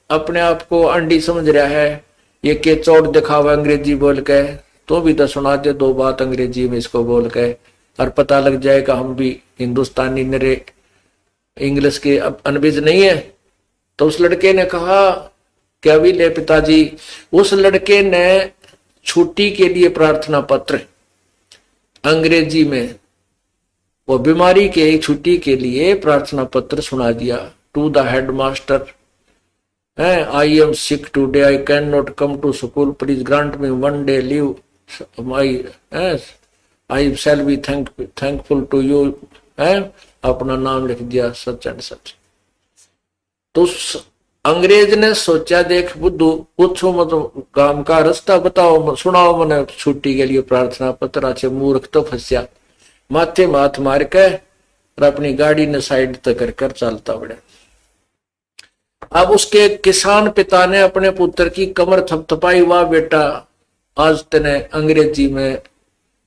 A: अपने आप को अंडी समझ रहा है, ये के चौड़ दिखावा अंग्रेजी बोल के, तो भी तो सुना दे 2 बात अंग्रेजी में इसको बोल के, और पता लग जाएगा हम भी हिंदुस्तानी नरे इंग्लिश के अनभिज नहीं है। तो उस लड़के ने कहा कि अभी ले पिताजी। उस लड़के ने छुट्टी के लिए प्रार्थना पत्र अंग्रेजी में, वो बीमारी के छुट्टी के लिए प्रार्थना पत्र सुना दिया। To the headmaster, I am sick today, I can not come to school, please grant me 1 day leave, I shall be thankful to you है, अपना नाम लिख दिया सच एंड सच। तो अंग्रेज ने सोचा, देख बुद्धू, पूछो मत, काम का रास्ता बताओ, सुनाओ मैंने छुट्टी के लिए प्रार्थना पत्र। अच्छे मूर्ख तो फंसिया, माथे माथ मार के और अपनी गाड़ी ने साइड तक कर चलता बड़ा। अब उसके किसान पिता ने अपने पुत्र की कमर थपथपाई, वाह बेटा आज तेने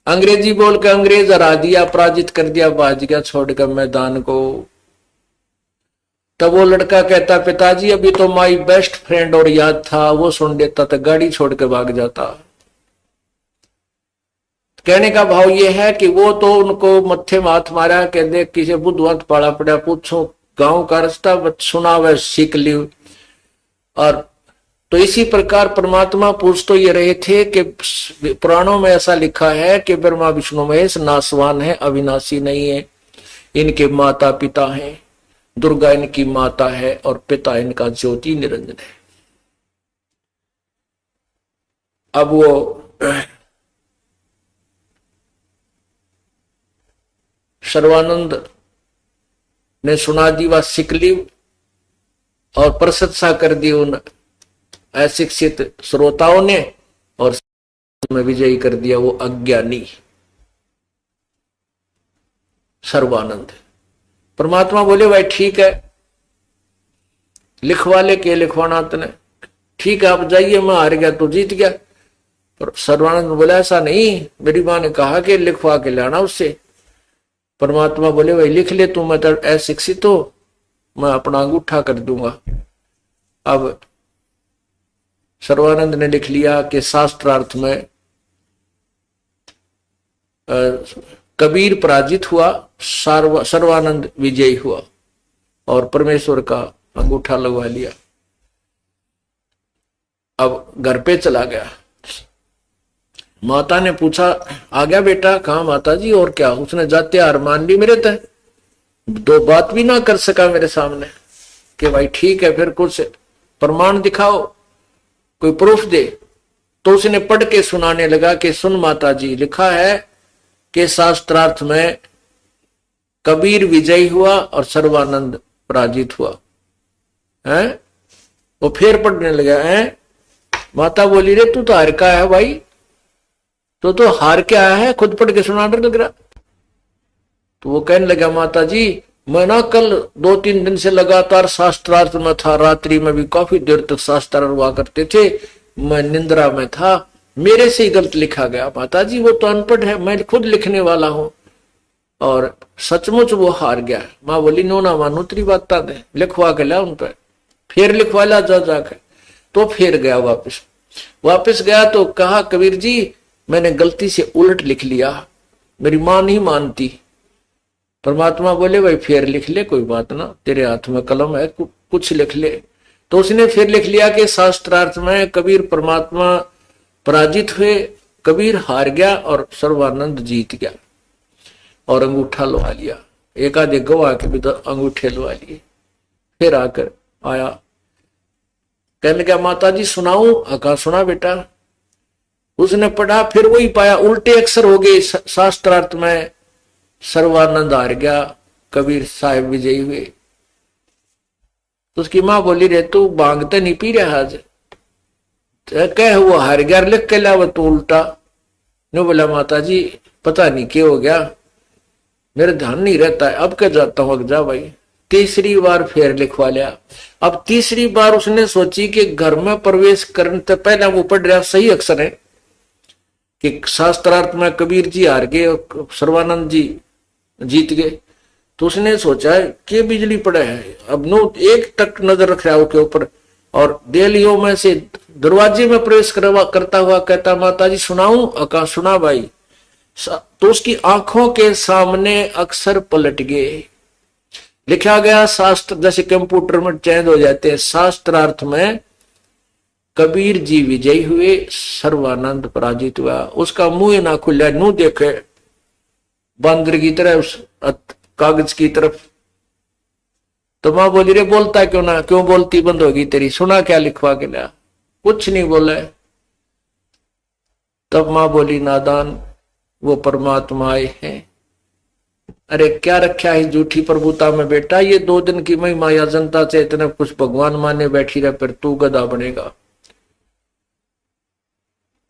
A: अंग्रेजी बोल के अंग्रेज हरा दिया, पराजित कर दिया, भाज गया छोड़कर मैदान को। तब वो लड़का कहता, पिताजी अभी तो माई बेस्ट फ्रेंड और याद था, वो सुन लेता तो गाड़ी छोड़ के भाग जाता। कहने का भाव ये है कि वो तो उनको मत्थे माथ मारा कि देख किसी बुद्धवंत पाला पड़ा, पूछो गांव का रास्ता सुना वह सीख ली। और तो इसी प्रकार परमात्मा पूछ तो ये रहे थे कि पुराणों में ऐसा लिखा है कि ब्रह्मा विष्णु महेश नासवान है, अविनाशी नहीं है, इनके माता पिता हैं, दुर्गा इनकी माता है और पिता इनका ज्योति निरंजन है। अब वो सर्वानंद ने सुना दी वह सिकली और प्रशंसा कर दी उन अशिक्षित श्रोताओं ने, और में विजयी कर दिया वो अज्ञानी सर्वानंद। परमात्मा बोले भाई ठीक है, लिखवा ले के लिखवाना तने, ठीक है आप जाइए, मैं हार गया तो जीत गया। पर सर्वानंद बोला ऐसा नहीं, मेरी मां ने कहा कि लिखवा के लाना उससे। परमात्मा बोले भाई लिख ले तू, मैं तो अशिक्षित हो, मैं अपना अंगूठा कर दूंगा। अब सर्वानंद ने लिख लिया कि शास्त्रार्थ में कबीर पराजित हुआ, सर्वानंद विजयी हुआ और परमेश्वर का अंगूठा लगवा लिया। अब घर पे चला गया। माता ने पूछा, आ गया बेटा? कहा माता जी और क्या? उसने जाते हार मान ली मेरे तय, दो बात भी ना कर सका मेरे सामने कि भाई ठीक है फिर कुछ प्रमाण दिखाओ, कोई प्रूफ दे। तो उसने पढ़ के सुनाने लगा कि सुन माता जी, लिखा है कि शास्त्रार्थ में कबीर विजयी हुआ और सर्वानंद पराजित हुआ है। वो फिर पढ़ने लगा है। माता बोली रे तू तो हार का है भाई, तो हार के आया है, खुद पढ़ के सुनाने लग रहा। तो वो कहने लगा माता जी मैं ना कल 2-3 दिन से लगातार शास्त्रार्थ में था, रात्रि में भी काफी देर तक शास्त्र हुआ करते थे, मैं निंद्रा में था, मेरे से ही गलत लिखा गया। माता जी वो तो अनपढ़ है, मैं खुद लिखने वाला हूं और सचमुच वो हार गया। माँ बोली नो ना मानो तेरी बात दे, लिखवा के ला उन पर। फिर लिखवा ला जा जाकर। तो फिर गया वापिस गया तो कहा कबीर जी मैंने गलती से उलट लिख लिया, मेरी मां नहीं मानती। परमात्मा बोले भाई फिर लिख ले, कोई बात ना, तेरे हाथ में कलम है, कुछ लिख ले। तो उसने फिर लिख लिया कि शास्त्रार्थ में कबीर परमात्मा पराजित हुए, कबीर हार गया और सर्वानंद जीत गया और अंगूठा लवा लिया। एक आधे गवाह के भी तो अंगूठे लवा लिए। फिर आकर आया, कहने लगा माता जी सुनाऊं? कहा सुना बेटा। उसने पढ़ा, फिर वही पाया उल्टे अक्षर हो गए। शास्त्रार्थ में सर्वानंद हार गया, कबीर साहिब विजयी हुए। तो उसकी मां बोली रे तू भांगते नहीं पी रहा आज? कह वो हार गया लिख के ला, वो तो उल्टा। नो बोला माता जी पता नहीं क्या हो गया, मेरा ध्यान नहीं रहता है, अब क्या जाता हूं, जा भाई। तीसरी बार फिर लिखवा लिया। अब तीसरी बार उसने सोची कि घर में प्रवेश करने से पहले वो पढ़ रहा सही अक्षर है कि शास्त्रार्थ में कबीर जी हार गए और सर्वानंद जी जीत गए। तो उसने सोचा कि बिजली पड़े है, अब नो एक तक नजर रख रहा है उसके ऊपर और देलियों में से दरवाजे में प्रवेश करता हुआ कहता माता जी सुनाऊं? अका सुना भाई। तो उसकी आंखों के सामने अक्षर पलट गए। लिखा गया शास्त्र, जैसे कंप्यूटर में चेंज हो जाते हैं, शास्त्रार्थ में कबीर जी विजयी हुए, सर्वानंद पराजित हुआ। उसका मुंह ना खुला, नू देखे बंदर की तरह उस कागज की तरफ। तो मां बोली रे बोलता क्यों ना, क्यों बोलती बंद होगी तेरी, सुना क्या लिखवा के लिया? कुछ नहीं बोला है। तब मां बोली नादान वो परमात्मा आए हैं, अरे क्या रखा है झूठी प्रभुता में बेटा, ये 2 दिन की महिमा या जनता से इतने कुछ भगवान माने बैठी रहे, फिर तू गधा बनेगा।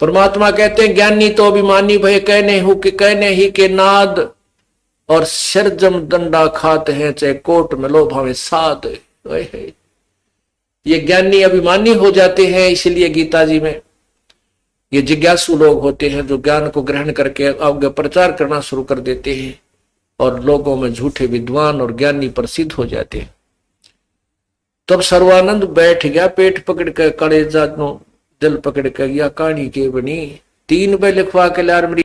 A: परमात्मा कहते हैं ज्ञानी तो अभिमानी भय कहने हूं कि कहने ही के नाद, और शरजम दंडा खाते हैं चाहे कोट में लो भावे साध। ये ज्ञानी अभिमानी हो जाते हैं, इसलिए गीता जी में ये जिज्ञासु लोग होते हैं जो ज्ञान को ग्रहण करके आगे प्रचार करना शुरू कर देते हैं और लोगों में झूठे विद्वान और ज्ञानी प्रसिद्ध हो जाते हैं। तब सर्वानंद बैठ गया, पेट पकड़ के कलेजा नो दिल पकड़ के, या कहानी के बनी 3 बे लिखवा के लार